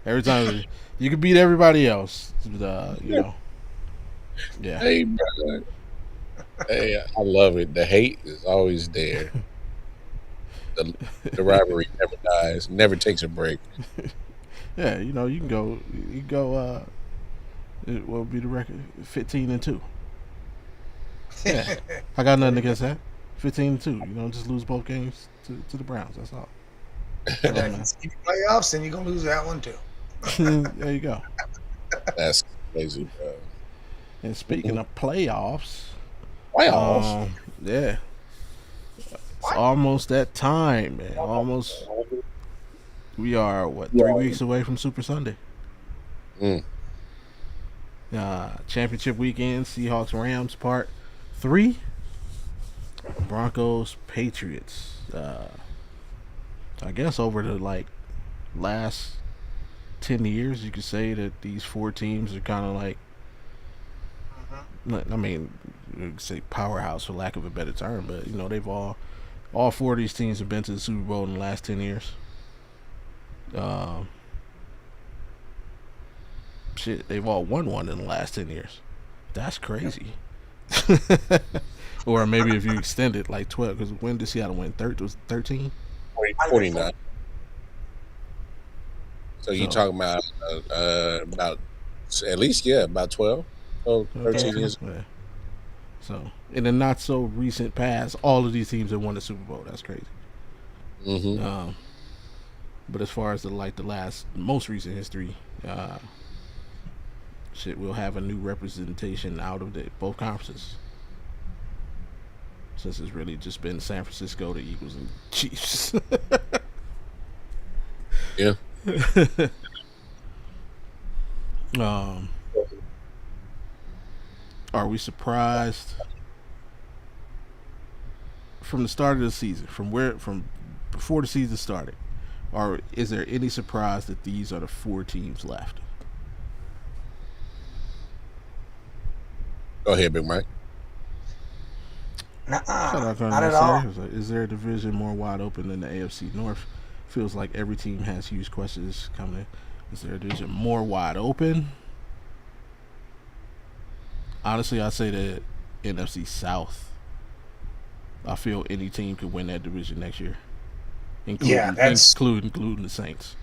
Every time you can beat everybody else, Yeah. Hey, brother. Hey, I love it. The hate is always there. The rivalry never dies, never takes a break. Yeah, you can go. What would be the record? 15-2. Yeah, I got nothing against that. 15-2. Just lose both games to the Browns. That's all. And then if you playoffs, then you're gonna lose that one too. There you go. That's crazy, bro. And speaking of playoffs. Yeah. It's almost that time, man. Almost. We are 3 weeks away from Super Sunday. Championship weekend, Seahawks Rams Part 3, Broncos Patriots. I guess over the last 10 years, you could say that these four teams are kind of I mean, you could say powerhouse for lack of a better term, but they've all four of these teams have been to the Super Bowl in the last 10 years. They've all won one in the last 10 years. That's crazy. Or maybe if you extend it 12, because when did Seattle win? Was 13? 49. So you're talking about at least about 12. 13 years. Yeah. So in the not so recent past, all of these teams have won the Super Bowl. That's crazy. But as far as the most recent history, we'll have a new representation out of both conferences. Since it's really just been San Francisco, the Eagles, and Chiefs. Yeah. Are we surprised from the start of the season, from before the season started, or is there any surprise that these are the four teams left? Go ahead, Big Mike. Not at all. Is there a division more wide open than the AFC North? Feels like every team has huge questions coming. Is there a division more wide open? Honestly, I say the NFC South. I feel any team could win that division next year, including the Saints.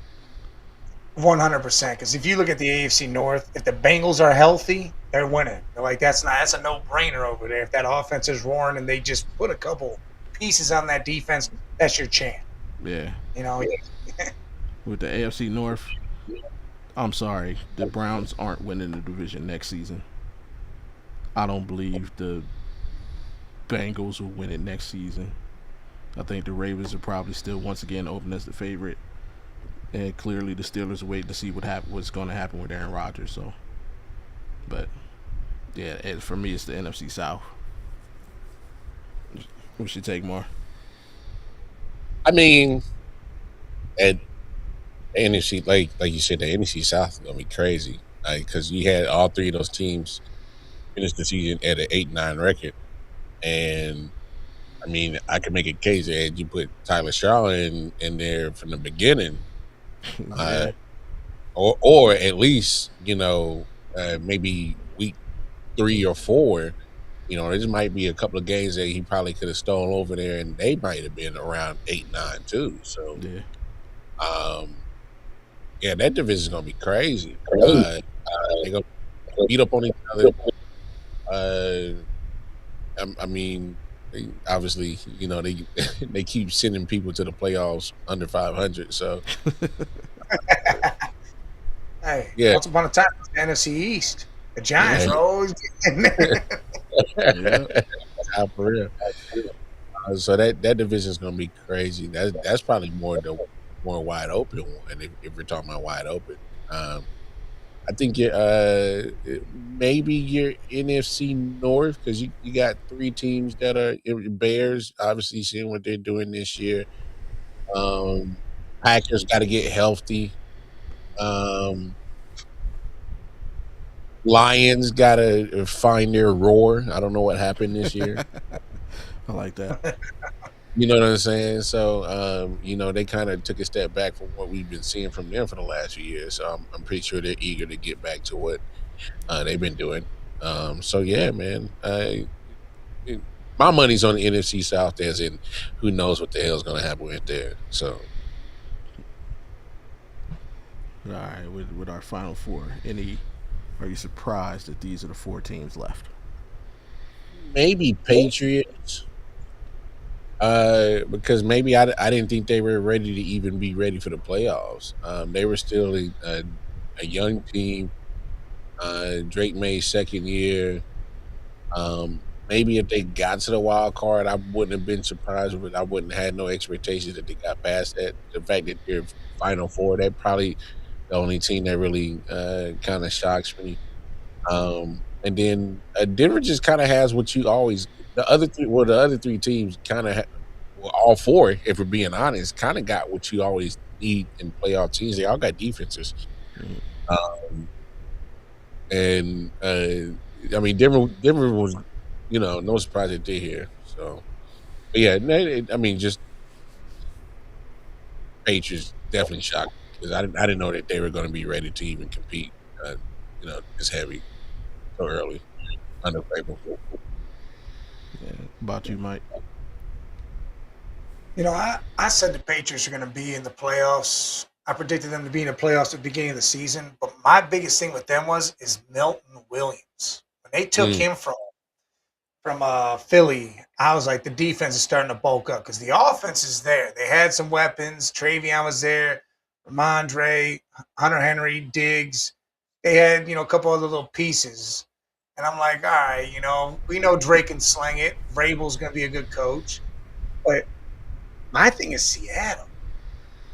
100%. Because if you look at the AFC North, if the Bengals are healthy, they're winning. They're that's a no-brainer over there. If that offense is roaring and they just put a couple pieces on that defense, that's your champ. Yeah. With the AFC North, I'm sorry, the Browns aren't winning the division next season. I don't believe the Bengals will win it next season. I think the Ravens are probably still once again open as the favorite, and clearly the Steelers are waiting to see what's going to happen with Aaron Rodgers. So, but yeah, for me, it's the NFC South. We should take more. I mean, at NFC, like you said, the NFC South is gonna be crazy, because you had all three of those teams finish the season at an 8-9 record, and I mean, I can make a case that you put Tyler Shaw in there from the beginning, Yeah. or at least maybe week 3 or 4. There just might be a couple of games that he probably could have stolen over there, and they might have been around 8-9 too. So, yeah, that division is gonna be crazy. They're gonna beat up on each other. I mean, obviously, they keep sending people to the playoffs under 500. So, hey, yeah. Once upon a time, it was the NFC East. The Giants are always getting there. For real. So that division is going to be crazy. That's probably more wide open one if we're talking about wide open. I think maybe your NFC North, because you got 3 teams that are Bears, obviously seeing what they're doing this year. Packers got to get healthy. Lions got to find their roar. I don't know what happened this year. I like that. You know what I'm saying? So, they kind of took a step back from what we've been seeing from them for the last few years. So I'm pretty sure they're eager to get back to what they've been doing. So, yeah, man. My money's on the NFC South, as in who knows what the hell's going to happen with there. So. All right, with our final 4, are you surprised that these are the 4 teams left? Maybe Patriots. Because maybe I didn't think they were ready to even be ready for the playoffs. They were still a young team. Drake May's second year. Maybe if they got to the wild card, I wouldn't have been surprised, but I wouldn't have had no expectations that they got past that. The fact that they're Final Four, they're probably the only team that really kind of shocks me. And then Denver just kind of has what you always. The other 3 teams kind of, all 4, if we're being honest, kind of got what you always need in playoff teams. They all got defenses. And I mean, Denver was, no surprise that they're here. So, but yeah, I mean, just Patriots definitely shocked, because I didn't know that they were going to be ready to even compete, this heavy so early under paper. Yeah. About you, Mike? I said the Patriots are going to be in the playoffs. I predicted them to be in the playoffs at the beginning of the season. But my biggest thing with them is Milton Williams. When they took him from Philly, I was like, the defense is starting to bulk up, because the offense is there. They had some weapons. Travion was there. Ramondre, Hunter Henry, Diggs. They had, a couple other little pieces. And I'm like, all right, we know Drake can sling it. Vrabel's going to be a good coach. But my thing is Seattle.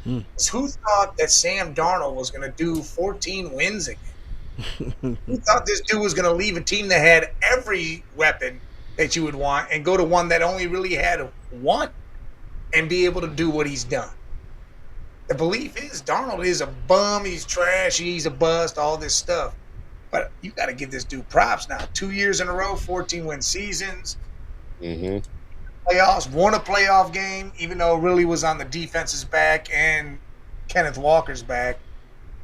Who thought that Sam Darnold was going to do 14 wins again? Who thought this dude was going to leave a team that had every weapon that you would want and go to one that only really had one and be able to do what he's done? The belief is Darnold is a bum, he's trash, he's a bust, all this stuff. But you got to give this dude props now. 2 years in a row, 14-win seasons. Playoffs, won a playoff game, even though it really was on the defense's back and Kenneth Walker's back.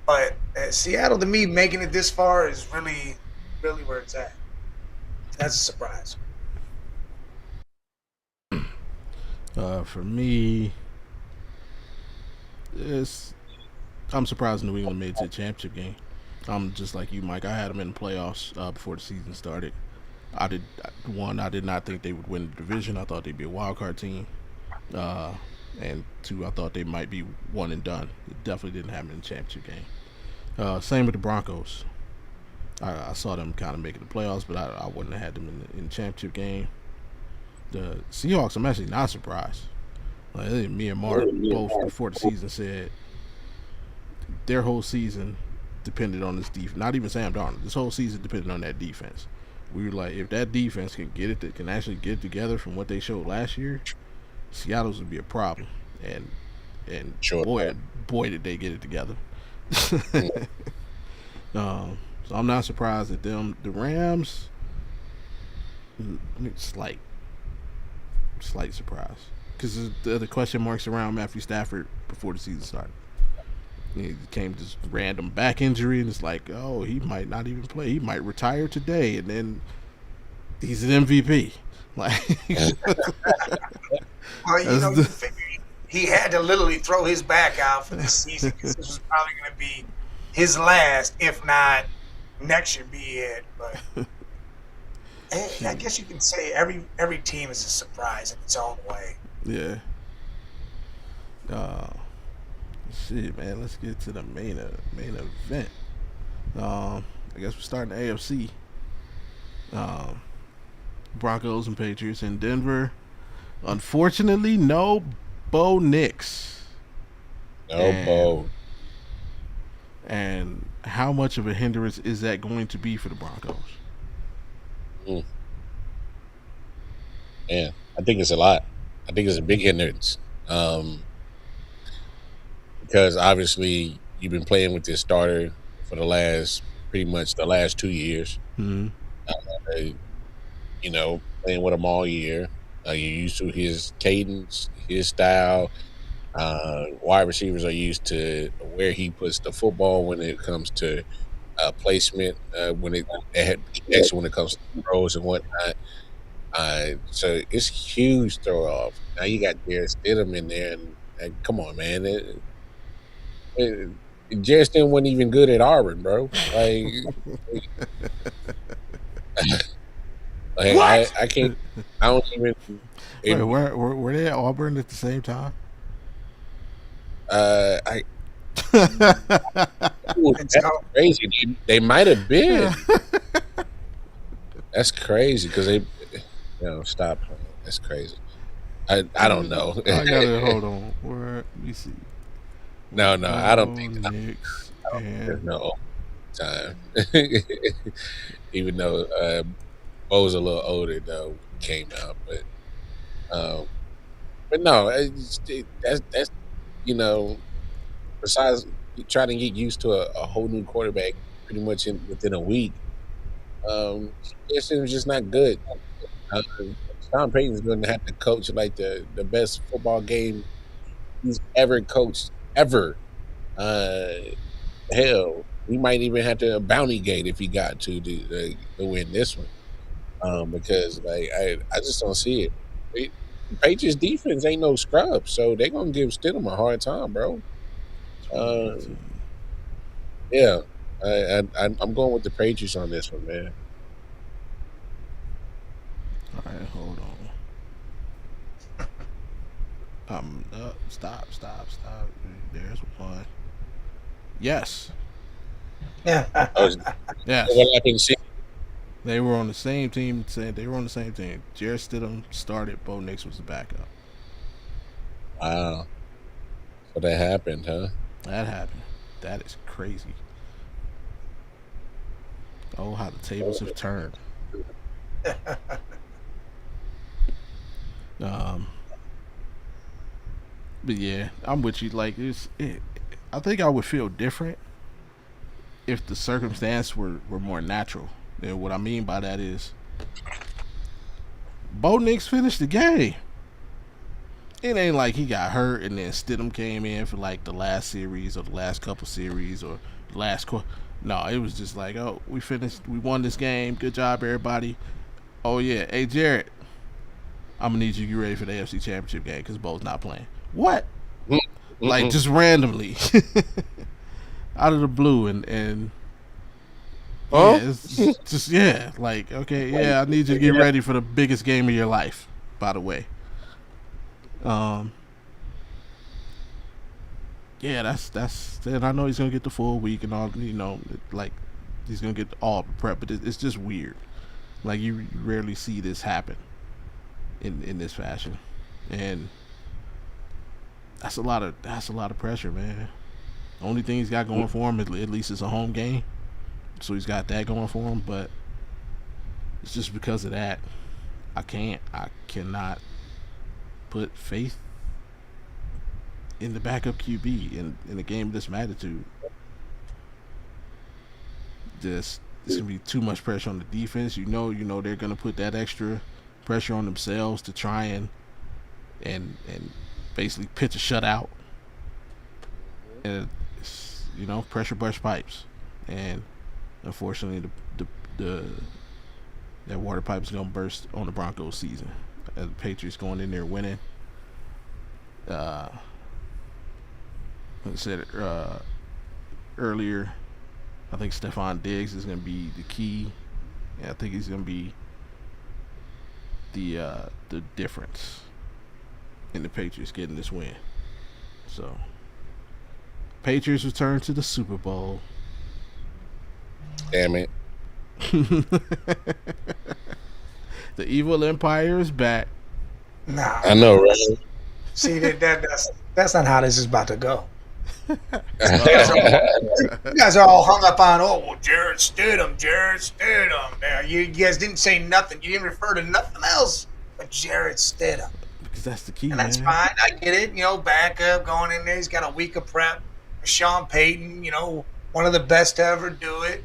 But Seattle, to me, making it this far is really, really where it's at. That's a surprise. For me, I'm surprised New England made it to the championship game. I'm just like you, Mike. I had them in the playoffs before the season started. I did not think they would win the division. I thought they'd be a wild card team. And 2, I thought they might be one and done. It definitely didn't happen in the championship game. Same with the Broncos. I saw them kind of making the playoffs, but I wouldn't have had them in the championship game. The Seahawks, I'm actually not surprised. Like, me and Mark both before the season said their whole season depended on this defense. Not even Sam Darnold. This whole season depended on that defense. we were like, if that defense can actually get it together from what they showed last year, Seattle's would be a problem. And Sure. boy, did they get it together. So I'm not surprised at them. The Rams, slight surprise, because the question marks around Matthew Stafford before the season started. He came this random back injury, and it's like, oh, he might not even play. He might retire today, and then he's an MVP. Like, well, you figure he had to literally throw his back out for this season because this was probably going to be his last, if not next should be it. But I guess you can say every team is a surprise in its own way. Yeah. Shit, man. Let's get to the main event. I guess we're starting the AFC. Broncos and Patriots in Denver. Unfortunately, no Bo Nix. Bo. And how much of a hindrance is that going to be for the Broncos? Yeah, I think it's a lot. I think it's a big hindrance. Because obviously you've been playing with this starter for pretty much the last 2 years. Mm-hmm. Playing with him all year. You're used to his cadence, his style. Wide receivers are used to where he puts the football when it comes to placement, when it comes to throws and whatnot. So it's huge throw off. Now you got Jarrett Stidham in there, and come on, man. Jarrett Stidham wasn't even good at Auburn, bro. I can't. I don't even. Wait, were they at Auburn at the same time? That's crazy. They might have been. That's crazy because they. Stop. That's crazy. I don't know. I gotta hold on. Let me see. No, I don't think. There's no time. Even though Bo's a little older though, came out, but no, that's besides trying to get used to a whole new quarterback pretty much within a week, it's just not good. Tom Payton's going to have to coach like the best football game he's ever coached ever. Hell, we might even have to bounty gate if he got to win this one. Because I just don't see it. Patriots defense ain't no scrub, so they're gonna give Stidham a hard time, bro. Yeah, I'm going with the Patriots on this one, man. All right, hold on. Stop. There's one. Yes. Yeah. Yes. What happened? They were on the same team. Jarrett Stidham started. Bo Nix was the backup. Wow. So that happened, huh? That happened. That is crazy. Oh, how the tables have turned. But yeah, I'm with you. Like I think I would feel different if the circumstance were more natural. And what I mean by that is, Bo Nix finished the game. It ain't like he got hurt and then Stidham came in for like the last series or the last couple series or the last quarter. No, it was just like, oh, we finished. We won this game. Good job, everybody. Oh, yeah. Hey, Jarrett, I'm going to need you to get ready for the AFC Championship game because Bo's not playing. What? Mm-hmm. Like, just randomly. Out of the blue. And yeah, it's just, yeah. Like, okay, yeah, I need you to get ready for the biggest game of your life, by the way. Yeah, that's. And I know he's gonna get the full week and all. Like he's gonna get all the prep, but it's just weird. Like you rarely see this happen in this fashion, and that's a lot of pressure, man. The only thing he's got going for him, at least, is a home game, so he's got that going for him. But it's just because of that. I cannot put faith in the backup QB in a game of this magnitude. Just it's gonna be too much pressure on the defense. You know they're gonna put that extra pressure on themselves to try and basically pitch a shutout. And it's, pressure burst pipes, and unfortunately the that water pipe is gonna burst on the Broncos season. As the Patriots going in there winning. Like I said earlier, I think Stephon Diggs is going to be the key. And I think he's going to be the difference in the Patriots getting this win. So, Patriots return to the Super Bowl. Damn it. The evil empire is back. Nah, I know, right? See that's not how this is about to go. You guys are all hung up on Jarrett Stidham. Now, you guys didn't say nothing. You didn't refer to nothing else but Jarrett Stidham. Because that's the key, and that's fine. I get it. Backup going in there. He's got a week of prep. Sean Payton, one of the best to ever do it.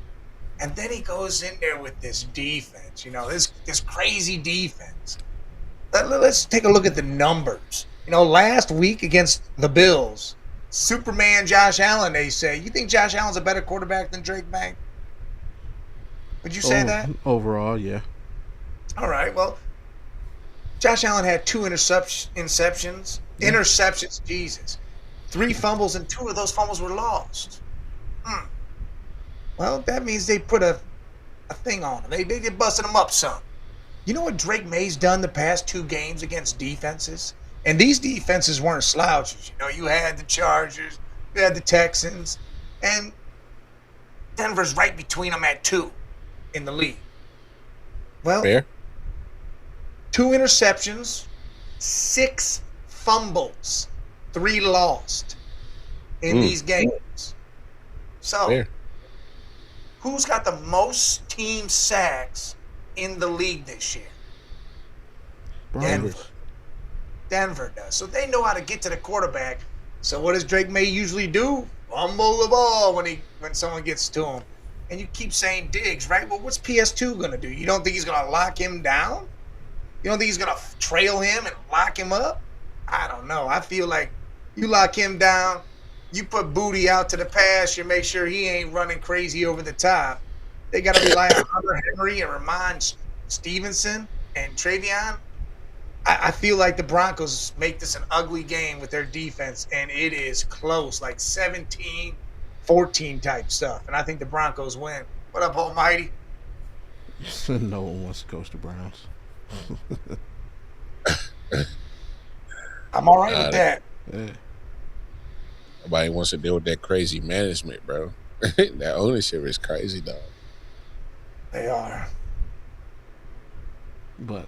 And then he goes in there with this defense. This crazy defense. Let's take a look at the numbers. Last week against the Bills, Superman Josh Allen, they say. You think Josh Allen's a better quarterback than Drake May? Would you say that? Overall, yeah. All right, well, Josh Allen had 2 interceptions. Yeah. Interceptions, Jesus. 3 fumbles, and 2 of those fumbles were lost. Well, that means they put a thing on him. They busted him up some. You know what Drake May's done the past 2 games against defenses? And these defenses weren't slouches. You had the Chargers, you had the Texans, and Denver's right between them at 2 in the league. Well, fair. 2 interceptions, 6 fumbles, 3 lost in these games. So, fair. Who's got the most team sacks in the league this year? Denver does. So they know how to get to the quarterback. So what does Drake May usually do? Fumble the ball when someone gets to him. And you keep saying Diggs, right? Well, what's PS2 going to do? You don't think he's going to lock him down? You don't think he's going to trail him and lock him up? I don't know. I feel like you lock him down, you put Booty out to the pasture, make sure he ain't running crazy over the top. They got to rely on Hunter Henry and Ramon Stevenson and Travion. I feel like the Broncos make this an ugly game with their defense, and it is close, like 17-14 type stuff. And I think the Broncos win. What up, Almighty? No one wants to coach the Browns. I'm all right with that. Yeah. Nobody wants to deal with that crazy management, bro. That ownership is crazy, dog. They are. But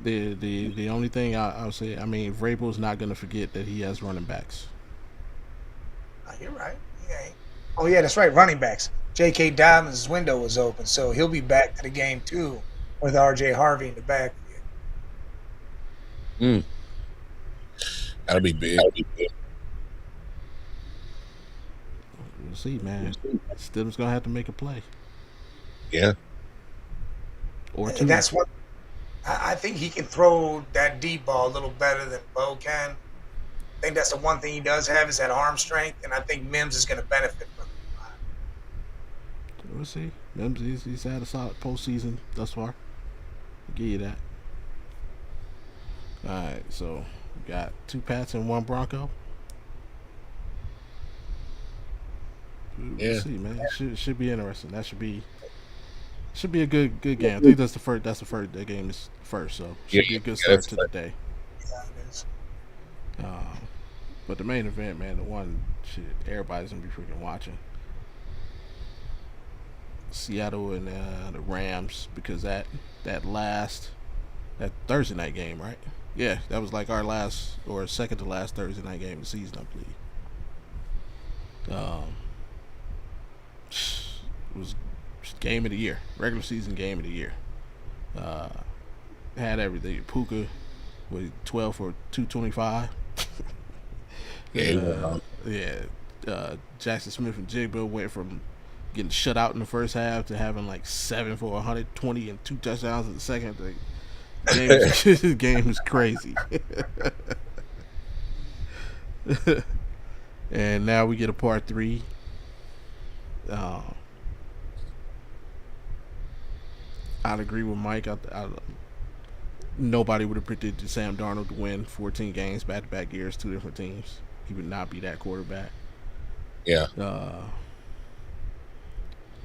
the only thing I'll say, Vrabel's not going to forget that he has running backs. You're right. He ain't. Oh, yeah, that's right. Running backs. J.K. Dobbins' window was open, so he'll be back to the game, too, with R.J. Harvey in the backfield. That'll be big. We'll see, man. Stidham's going to have to make a play. Yeah. Or 2. And that's what I think he can throw that deep ball a little better than Bo can. I think that's the one thing he does have is that arm strength, and I think Mims is going to benefit from it. We'll see. Mims, he's had a solid postseason thus far. I'll give you that. All right, so we got 2 Pats and 1 Bronco. We'll see, man. Should be interesting. That should be a good game. I think that's the first. That game is first, so should be a good start to the day. Yeah, it is. But the main event, man, the one everybody's gonna be freaking watching. Seattle and the Rams, because that Thursday night game, right? Yeah, that was like our last or second to last Thursday night game of the season, I believe. It was game of the year, regular season game of the year. Had everything. Puka with 12 for 225. Jackson Smith and Jigba went from getting shut out in the first half to having like 7 for 120 and 2 touchdowns in the second. The game is crazy. And now we get a part 3. I'd agree with Mike. Nobody would have predicted Sam Darnold to win 14 games back-to-back years, 2 different teams. He would not be that quarterback. Yeah.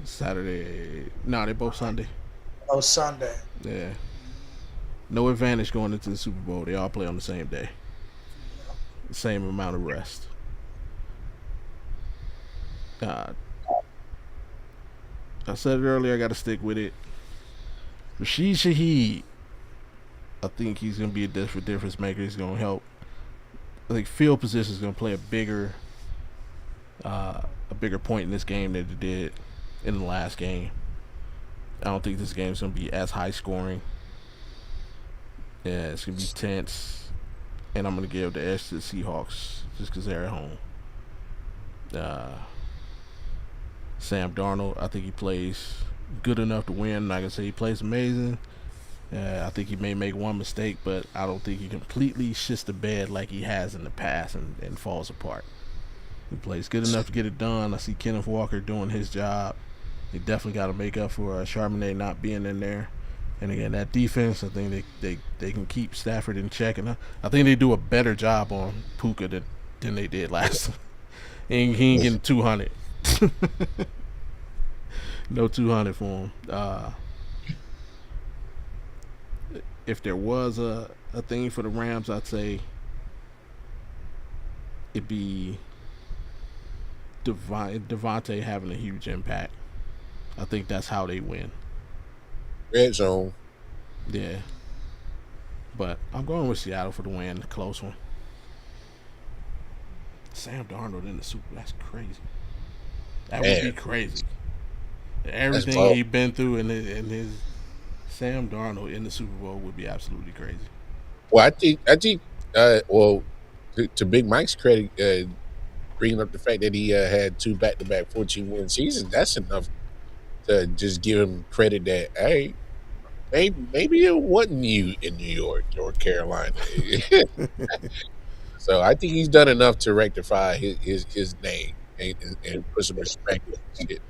Saturday. No, they're both Sunday. Oh, Sunday. Yeah. No advantage going into the Super Bowl. They all play on the same day. Same amount of rest. I said it earlier. I got to stick with it. Rashid Shaheed. I think he's going to be a difference maker. He's going to help. I think field position is going to play a bigger point in this game than it did in the last game. I don't think this game is going to be as high scoring. Yeah, it's going to be tense. And I'm going to give the edge to the Seahawks just because they're at home. Sam Darnold, I think he plays good enough to win. I'm not going to say he plays amazing. I think he may make one mistake, but I don't think he completely shits the bed like he has in the past and falls apart. He plays good enough to get it done. I see Kenneth Walker doing his job. They definitely got to make up for Charbonnet not being in there. And again, that defense, I think they can keep Stafford in check. And I think they do a better job on Puka than they did last time. He ain't getting 200. No 200 for him. If there was a thing for the Rams, I'd say it'd be Devontae having a huge impact. I think that's how they win. Red zone. Yeah. But I'm going with Seattle for the win, the close one. Sam Darnold in the Super Bowl, that's crazy. That would be crazy. Everything he's been through in his Sam Darnold in the Super Bowl would be absolutely crazy. Well, I think to Big Mike's credit, bringing up the fact that he had 2 back-to-back 14-win seasons, that's enough to just give him credit that, hey, maybe it wasn't you in New York or Carolina. So I think he's done enough to rectify his name and put some respect on his shit.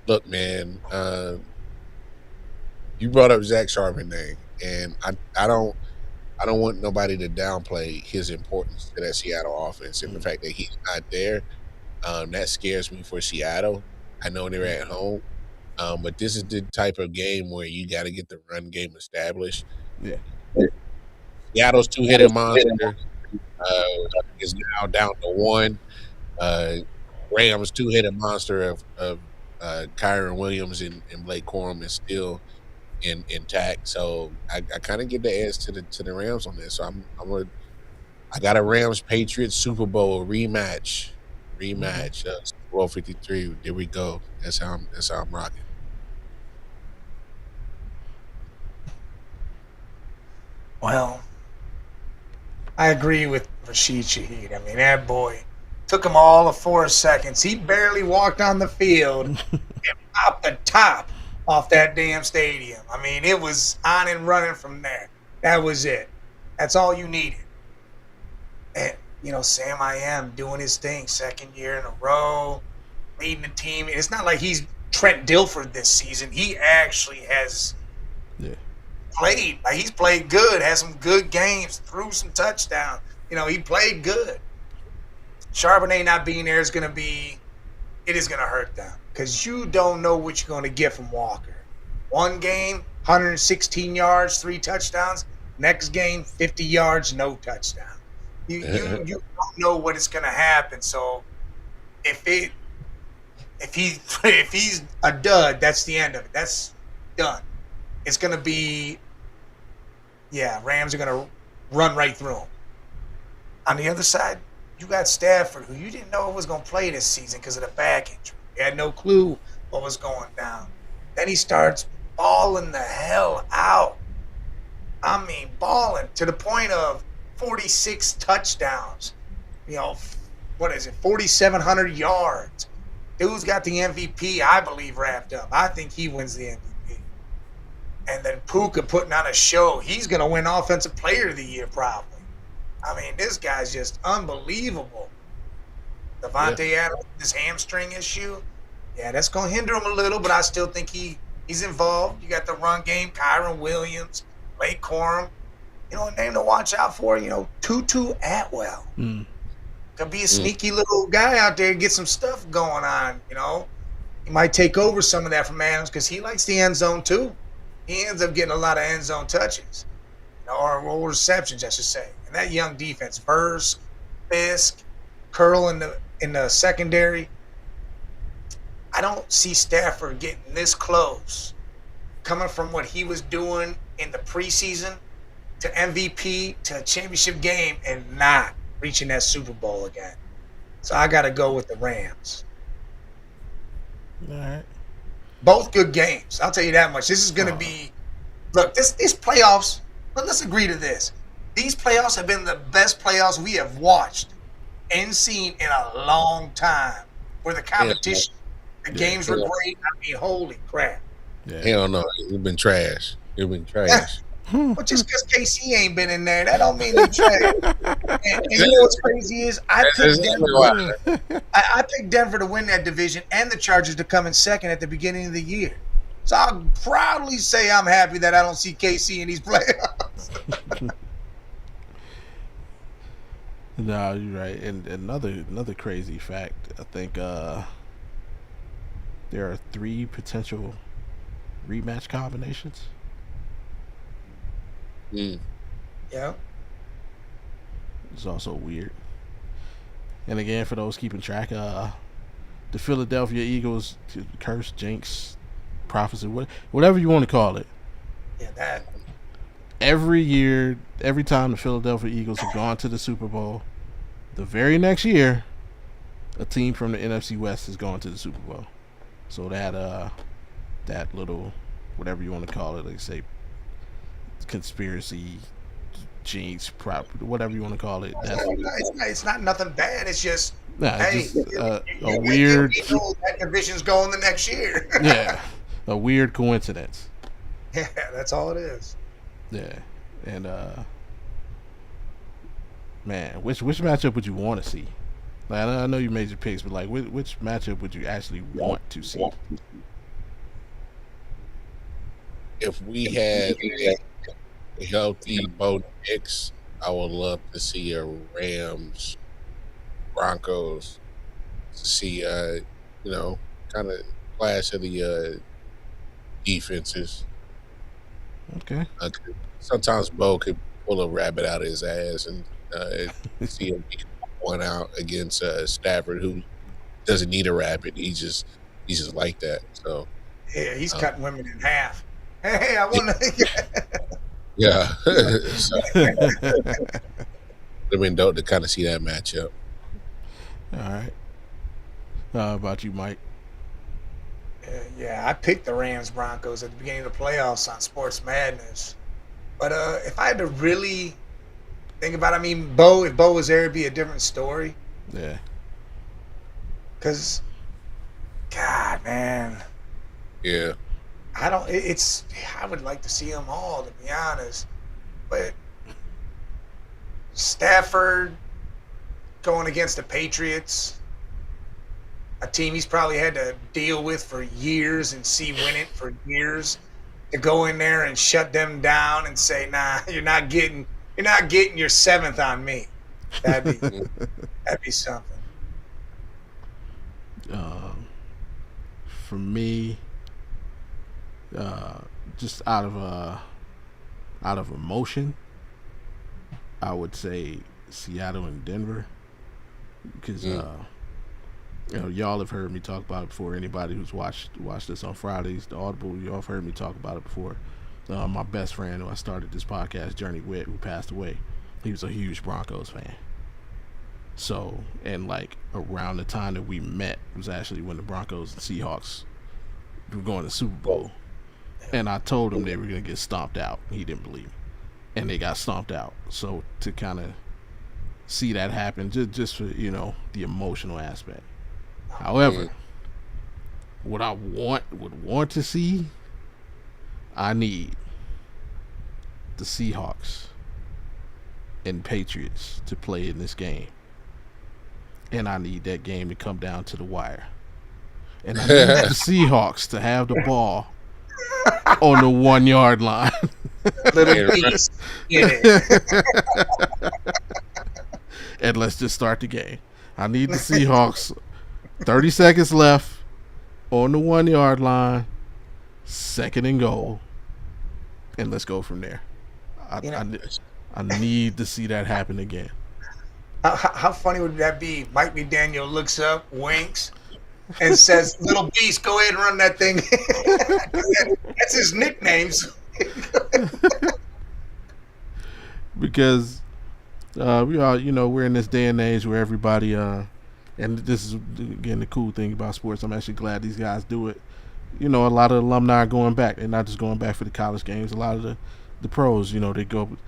Look, man, you brought up Zach Charbonnet, and I don't want nobody to downplay his importance to that Seattle offense and the fact that he's not there. That scares me for Seattle. I know they're at home, but this is the type of game where you got to get the run game established. Yeah. Seattle's 2-headed monster is now down to 1. Rams' 2-headed monster of Kyron Williams and Blake Corum is still intact. So I kind of get the edge to the Rams on this. So I got a Rams Patriots Super Bowl rematch. Super Bowl 53. There we go. That's how I'm rocking. Well, I agree with Rashid Shaheed. I mean, that boy took him all of 4 seconds. He barely walked on the field and popped the top off that damn stadium. I mean, it was on and running from there. That was it. That's all you needed. And, Sam I am doing his thing, 2nd year in a row, leading the team. It's not like he's Trent Dilfer this season. He actually has played. Like, he's played good, had some good games, threw some touchdowns. He played good. Charbonnet not being there is going to hurt them because you don't know what you're going to get from Walker. One game, 116 yards, 3 touchdowns. Next game, 50 yards, no touchdown. You don't know what is going to happen. So if he's a dud, that's the end of it. That's done. It's going to be, Rams are going to run right through him. On the other side, you got Stafford, who you didn't know was going to play this season because of the back injury. You had no clue what was going down. Then he starts balling the hell out. I mean, balling to the point of 46 touchdowns. 4,700 yards. Dude's got the MVP, I believe, wrapped up. I think he wins the MVP. And then Puka putting on a show. He's going to win Offensive Player of the Year, probably. I mean, this guy's just unbelievable. Devontae Adams, this hamstring issue, that's going to hinder him a little, but I still think he's involved. You got the run game, Kyron Williams, Blake Corum. A name to watch out for, Tutu Atwell. Could be a sneaky little guy out there and get some stuff going on, He might take over some of that from Adams because he likes the end zone too. He ends up getting a lot of end zone touches, or receptions, I should say. And that young defense, Verse, Fisk, Curl in the secondary. I don't see Stafford getting this close, coming from what he was doing in the preseason to MVP to a championship game and not reaching that Super Bowl again. So I got to go with the Rams. All right. Both good games. I'll tell you that much. This is going to be – look, this playoffs – let's agree to this. These playoffs have been the best playoffs we have watched and seen in a long time, where the competition, the games were great. I mean, holy crap. Hell no. It's been trash. Well, just because KC ain't been in there, that don't mean they're trash. And you know what's crazy is I picked Denver to win that division and the Chargers to come in second at the beginning of the year. So I'll proudly say I'm happy that I don't see KC in these playoffs. No, you're right. And another crazy fact, I think there are 3 potential rematch combinations. Yeah. It's also weird. And again, for those keeping track, the Philadelphia Eagles, curse, jinx, prophecy, whatever you want to call it. Yeah, that. Every year, every time the Philadelphia Eagles have gone to the Super Bowl, the very next year, a team from the NFC West has gone to the Super Bowl. So that little, whatever you want to call it, like say, conspiracy, jinx, whatever you want to call it. It's not nothing bad. It's just, a weird. That division's going the next year. Yeah, a weird coincidence. Yeah, that's all it is. Yeah, and man, which matchup would you want to see? Like, I know you made your picks, but like, which matchup would you actually want to see? If we had a healthy Bo Nix, I would love to see a Rams Broncos to see kind of clash of the defenses. Okay. Sometimes Bo could pull a rabbit out of his ass and see him get one out against Stafford, who doesn't need a rabbit. He's just like that. So yeah, he's cutting women in half. Hey, I want to. Yeah. So, I mean, to kind of see that matchup. All right. How about you, Mike? Yeah, I picked the Rams Broncos at the beginning of the playoffs on Sports Madness. But if I had to really think about it, I mean, if Bo was there, it'd be a different story. Yeah. Because, God, man. Yeah. I would like to see them all, to be honest. But Stafford going against the Patriots, a team he's probably had to deal with for years and see win it for years, to go in there and shut them down and say, nah, you're not getting your 7th on me. That'd be something. For me, just out of emotion, I would say Seattle and Denver, because y'all have heard me talk about it before. Anybody who's watched this on Fridays, the Audible, y'all have heard me talk about it before. My best friend who I started this podcast journey with, who passed away, he was a huge Broncos fan. So, and like around the time that we met was actually when the Broncos and Seahawks were going to the Super Bowl. And I told him they were going to get stomped out. He didn't believe me. And they got stomped out. So to kind of see that happen, just for, you know, the emotional aspect. However, what I would want to see, I need the Seahawks and Patriots to play in this game. And I need that game to come down to the wire. And I need the Seahawks to have the ball on the 1 yard line. Little piece. And let's just start the game. I need the Seahawks. 30 seconds left on the 1 yard line. 2nd and goal. And let's go from there. I need to see that happen again. How funny would that be? Mike McDaniel looks up, winks, and says, "Little beast, go ahead and run that thing." That's his nicknames. Because we are, you know, we're in this day and age where everybody, and this is again the cool thing about sports. I'm actually glad these guys do it. You know, a lot of alumni are going back. They're not just going back for the college games. A lot of the pros, you know, they go.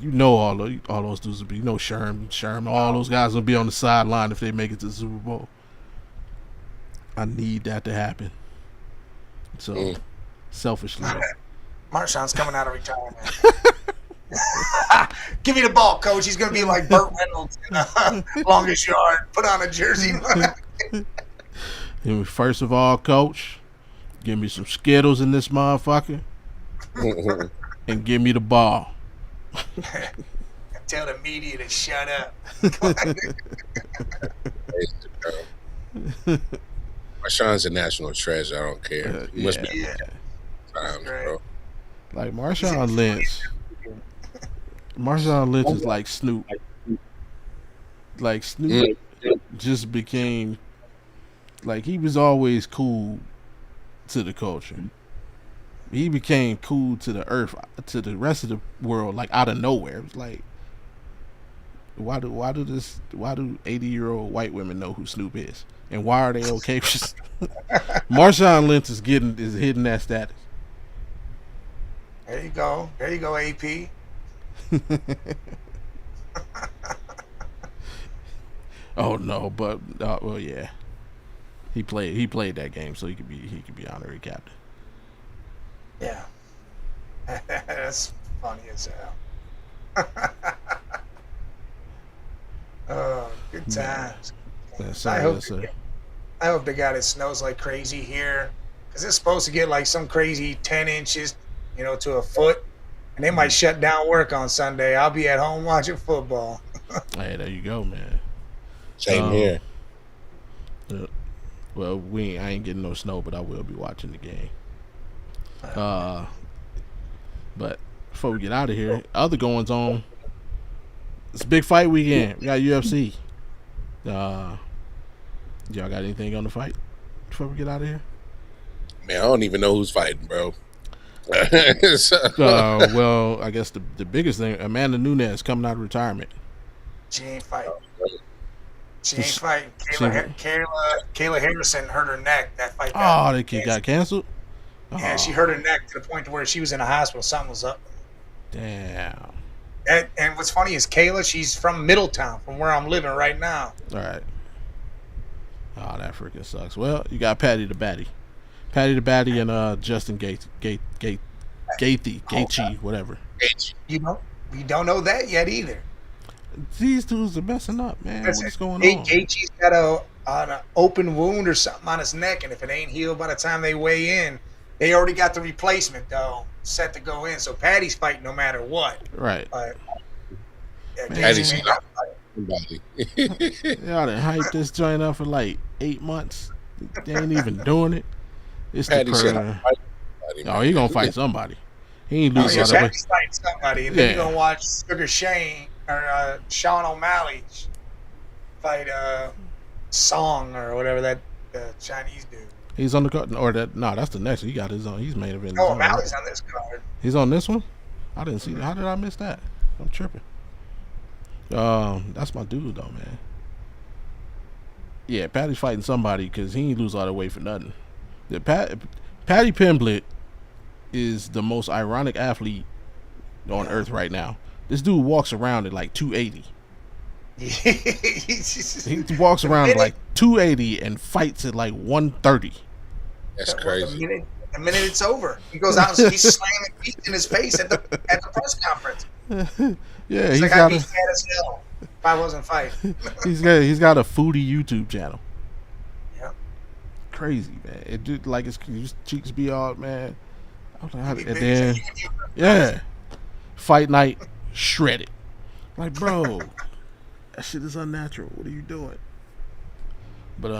You know, all those dudes will be. You know, Sherm, all those guys will be on the sideline if they make it to the Super Bowl. I need that to happen. So, selfishly, Marshawn's coming out of retirement. Give me the ball, coach. He's going to be like Burt Reynolds in Longest Yard. Put on a jersey. First of all, coach, give me some Skittles in this motherfucker, and give me the ball. Tell the media to shut up. Marshawn's a national treasure. I don't care. He must be times, bro. Like Marshawn Lynch. Marshawn Lynch is like Snoop. Like Snoop just became, like, he was always cool to the culture. He became cool to the earth, to the rest of the world, like out of nowhere. It was like, why do 80-year-old white women know who Snoop is, and why are they okay with Marshawn Lynch is hitting that status. There you go, AP. Oh no, but well, yeah, he played that game, so he could be honorary captain. Yeah. That's funny as hell. Oh, good times. I hope to God it snows like crazy here, because it's supposed to get like some crazy 10 inches, you know, to a foot, and they might shut down work on Sunday. I'll be at home watching football. Hey, there you go, man. Same here. Well, I ain't getting no snow, but I will be watching the game. But before we get out of here, other goings on. It's a big fight weekend. We got UFC. Y'all got anything on the fight before we get out of here? Man, I don't even know who's fighting, bro. Well, I guess the biggest thing, Amanda Nunes coming out of retirement. She ain't fighting. Kayla Harrison hurt her neck. That fight. That kid got canceled. Yeah, she hurt her neck to the point to where she was in the hospital. Something was up. Damn. And what's funny is Kayla, she's from Middletown, from where I'm living right now. All right. Oh, that freaking sucks. Well, you got Patty the Batty and Justin Gaethje, whatever. We don't know that yet either. These dudes are messing up, man. What's going on? Gaethje's got an open wound or something on his neck, and if it ain't healed by the time they weigh in, they already got the replacement though set to go in. So Patty's fighting no matter what. Right. But Patty's not fighting somebody. Y'all done hyped this joint up for like 8 months. They ain't even doing it. It's Patty the he gonna fight somebody. He ain't losing. Patty's fighting somebody, and then you're gonna watch Sugar Shane or Sean O'Malley fight Song or whatever that Chinese dude. He's on the card, or that's the next one. He got his own. He's main event. No, O'Malley's on this card. He's on this one. I didn't see. How did I miss that? I'm tripping. That's my dude though, man. Yeah, Patty's fighting somebody because he ain't lose all the weight for nothing. Patty Pimblett is the most ironic athlete on earth right now. This dude walks around at like 280. He walks around at like 280 and fights at like 130. That's crazy. The minute it's over, he goes out and he's slamming feet in his face at the press conference. Yeah, he's like, I'd be mad as hell if I wasn't fighting. he's got a foodie YouTube channel. Yeah, crazy, man. It just like his cheeks be all, man. And then yeah, fight night shredded. Like, bro, that shit is unnatural. What are you doing? But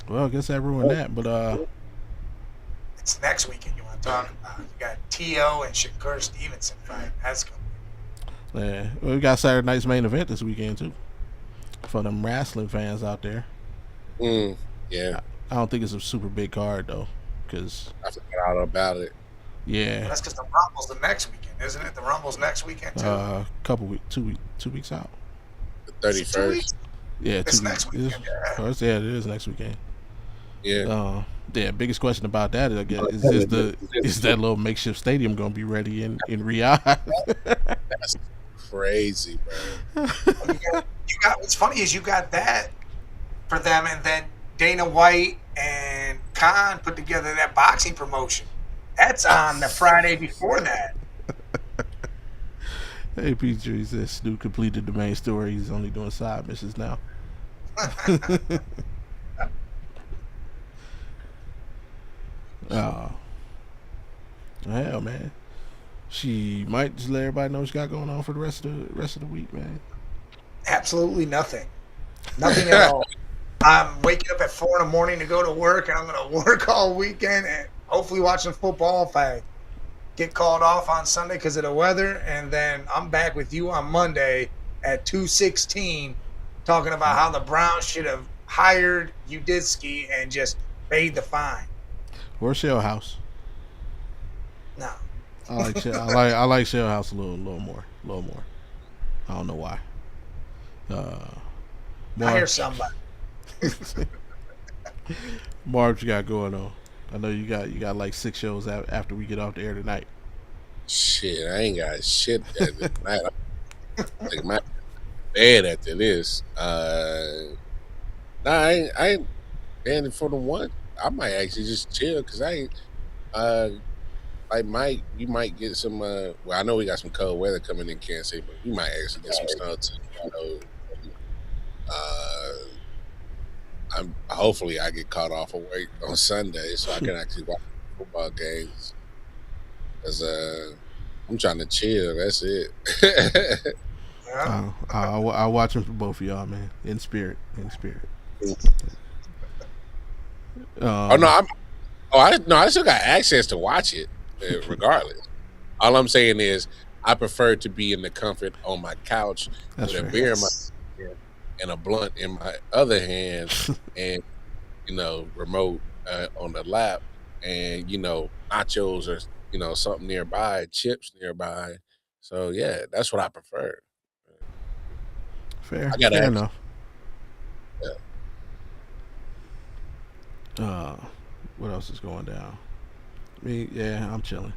well, I guess I ruined that. But it's next weekend you want to talk about. You got T.O. and Shakur Stevenson fight. That's cool. Yeah, well, we got Saturday night's main event this weekend too. For them wrestling fans out there. Yeah. I don't think it's a super big card though, because I forgot all about it. Yeah. That's because the Rumble's the next weekend, isn't it? The Rumble's next weekend too. Couple weeks, 2 weeks out. The 31st. Yeah, it's next weekend. Yeah, it is next weekend. Yeah. Yeah. Biggest question about that is, I guess, is that little makeshift stadium going to be ready in Riyadh? That's crazy, bro. You got what's funny is you got that for them, and then Dana White and Khan put together that boxing promotion. That's on the Friday before that. Hey, Petrie says Snoop completed the main story. He's only doing side missions now. Oh, hell, man. She might just let everybody know what she got going on for the rest of the week, man. Absolutely nothing. Nothing at all. I'm waking up at 4 a.m. to go to work, and I'm going to work all weekend and hopefully watch some football if I get called off on Sunday because of the weather. And then I'm back with you on Monday at 2:16 talking about how the Browns should have hired Uditsky and just paid the fine. Where's Shell House? No. I like Shell House a little more. I don't know why. Hire somebody. Marv, what you got going on? I know you got like 6 shows after we get off the air tonight. Shit, I ain't got shit after tonight. Like my bed after this. I ain't. And for the one, I might actually just chill because I ain't. You might get some. Well, I know we got some cold weather coming in Kansas City, but we might actually get some snow too. Hopefully I get caught off of work on Sunday so I can actually watch football games. Cause I'm trying to chill. That's it. I'll watch them for both of y'all, man. In spirit. I still got access to watch it, regardless. All I'm saying is, I prefer to be in the comfort on my couch with a beer in my hand and a blunt in my other hand, and remote on the lap, and nachos or something nearby, chips nearby. So yeah, that's what I prefer. Fair enough. Yeah. What else is going down? I mean, yeah, I'm chilling.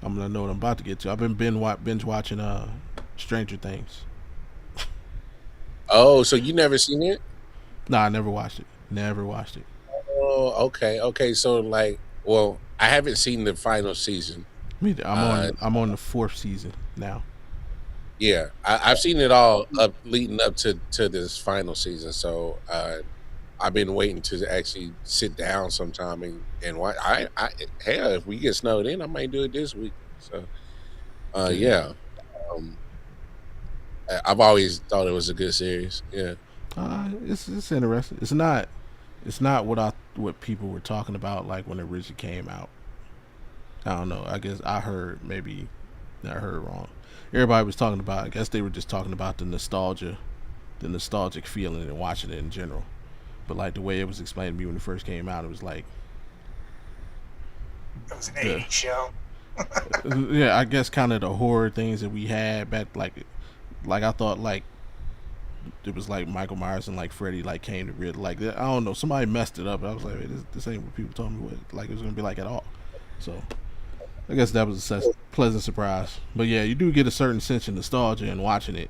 I'm gonna know what I'm about to get to. I've been binge watching Stranger Things. Oh, so you never seen it? No, I never watched it. Oh, okay. So I haven't seen the final season. I'm on the 4th season now. Yeah, I've seen it all leading up to this final season. So I've been waiting to actually sit down sometime and watch. Hell, if we get snowed in, I might do it this week. So, yeah. I've always thought it was a good series. Yeah. It's interesting. It's not what people were talking about like when it originally came out. I don't know. I guess I heard wrong. Everybody was talking about. I guess they were just talking about the nostalgic feeling and watching it in general. But like the way it was explained to me when it first came out, it was like it was an 80s show. Yeah, I guess kind of the horror things that we had back, like I thought like it was like Michael Myers and like Freddy like came to rid. Like I don't know, somebody messed it up. I was like, hey, this ain't what people told me what like it was gonna be like at all. So I guess that was a pleasant surprise. But yeah, you do get a certain sense of nostalgia in watching it,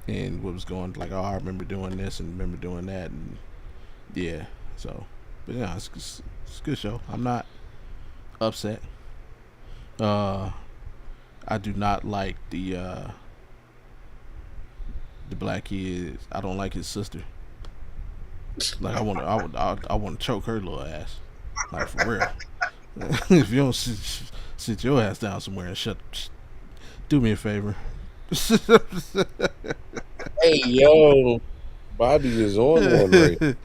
and what was going like. Oh, I remember doing this and remember doing that, and yeah. So, but yeah, it's a good show. I'm not upset. I do not like the black kid. I don't like his sister. Like I want to choke her little ass. Like for real. If you don't sit your ass down somewhere and do me a favor. Hey yo, Bobby is on one right.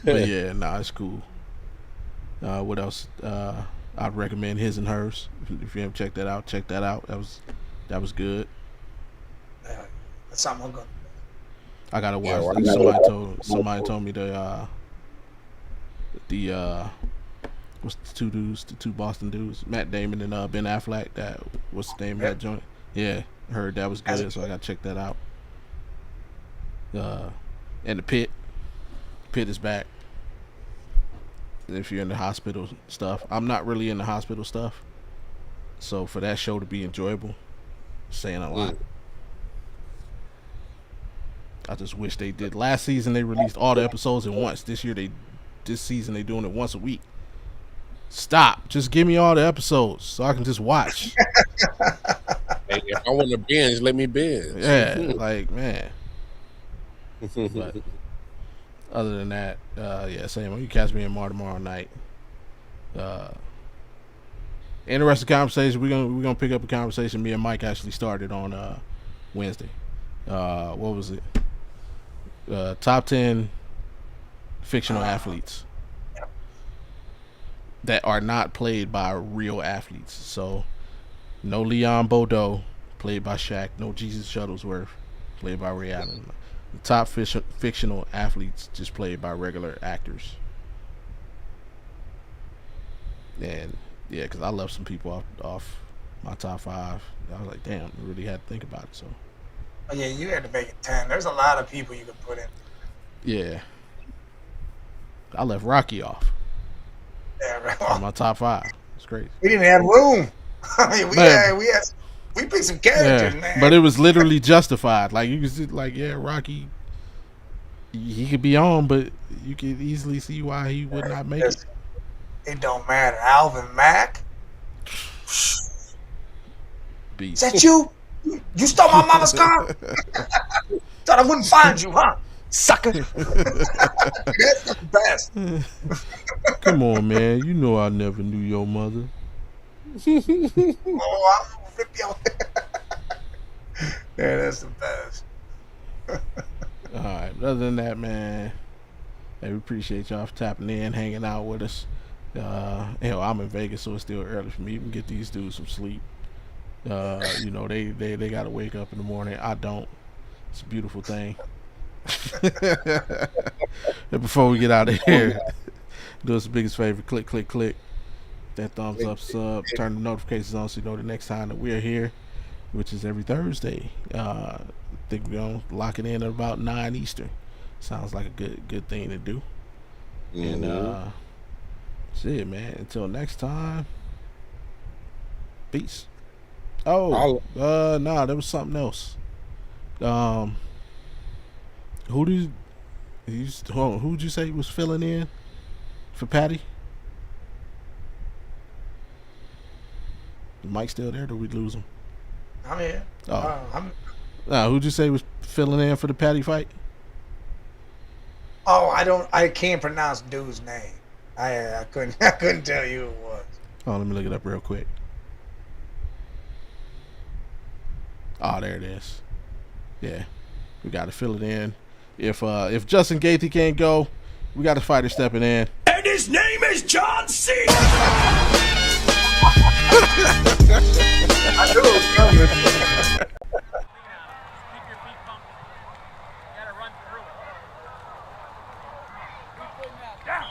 But yeah, nah, it's cool. What else? I'd recommend His and Hers. If you haven't checked that out, check that out. That was good. That's something I'm gonna. I gotta watch. Somebody told me the what's the two dudes, the two Boston dudes, Matt Damon and Ben Affleck. What's the name of that joint? Yeah, heard that was good, so I gotta check that out. And the Pit is back. If you're in the hospital stuff, I'm not really in the hospital stuff, so for that show to be enjoyable, saying a lot. I just wish they did. Last season they released all the episodes at once. This season they doing it once a week. Stop. Just give me all the episodes so I can just watch. Hey, if I want to binge, let me binge. Yeah, like man. But other than that, yeah, same. You catch me in tomorrow night. Interesting conversation. We're gonna pick up a conversation me and Mike actually started on Wednesday. What was it? Top 10 fictional athletes that are not played by real athletes. So no Leon Bodeau, played by Shaq. No Jesus Shuttlesworth, played by Ray Allen. The top fictional athletes just played by regular actors. And yeah, because I left some people off my top 5. I was like, damn, I really had to think about it. So. Oh yeah, you had to make it 10. There's a lot of people you could put in. Yeah. I left Rocky off. Yeah, right. On my top 5. It's crazy. We didn't have room. I mean, we picked some characters, man. But it was literally justified. Like you could see, like, yeah, Rocky, he could be on, but you could easily see why he would not make it. It don't matter. Alvin Mack. Beast. Is that you? You stole my mama's car? Thought I wouldn't find you, huh? Sucker. That's the best. Come on, man. You know I never knew your mother. Oh, I'll rip your yeah, that's the best. Alright, other than that, man, hey, we appreciate y'all for tapping in, hanging out with us. I'm in Vegas, so it's still early for me. You can get these dudes some sleep. You know, they gotta wake up in the morning. I don't. It's a beautiful thing. And before we get out of here, do us the biggest favor, click that thumbs up, sub, turn the notifications on so you know the next time that we're here, which is every Thursday. I think we're gonna lock it in at about 9 Eastern. Sounds like a good thing to do. Mm-hmm. And shit, man, until next time, peace. Oh, nah, there was something else. Who'd you say was filling in for Patty? Is Mike still there? Or did we lose him? I'm here. Who'd you say was filling in for the Patty fight? Oh, I can't pronounce dude's name. I couldn't tell you who it was. Oh, let me look it up real quick. Oh, there it is. Yeah, we got to fill it in. If Justin Gaethje can't go, we got a fighter stepping in. And his name is John Cena. I knew it was coming. Keep your feet pumping. You gotta run through it. Down.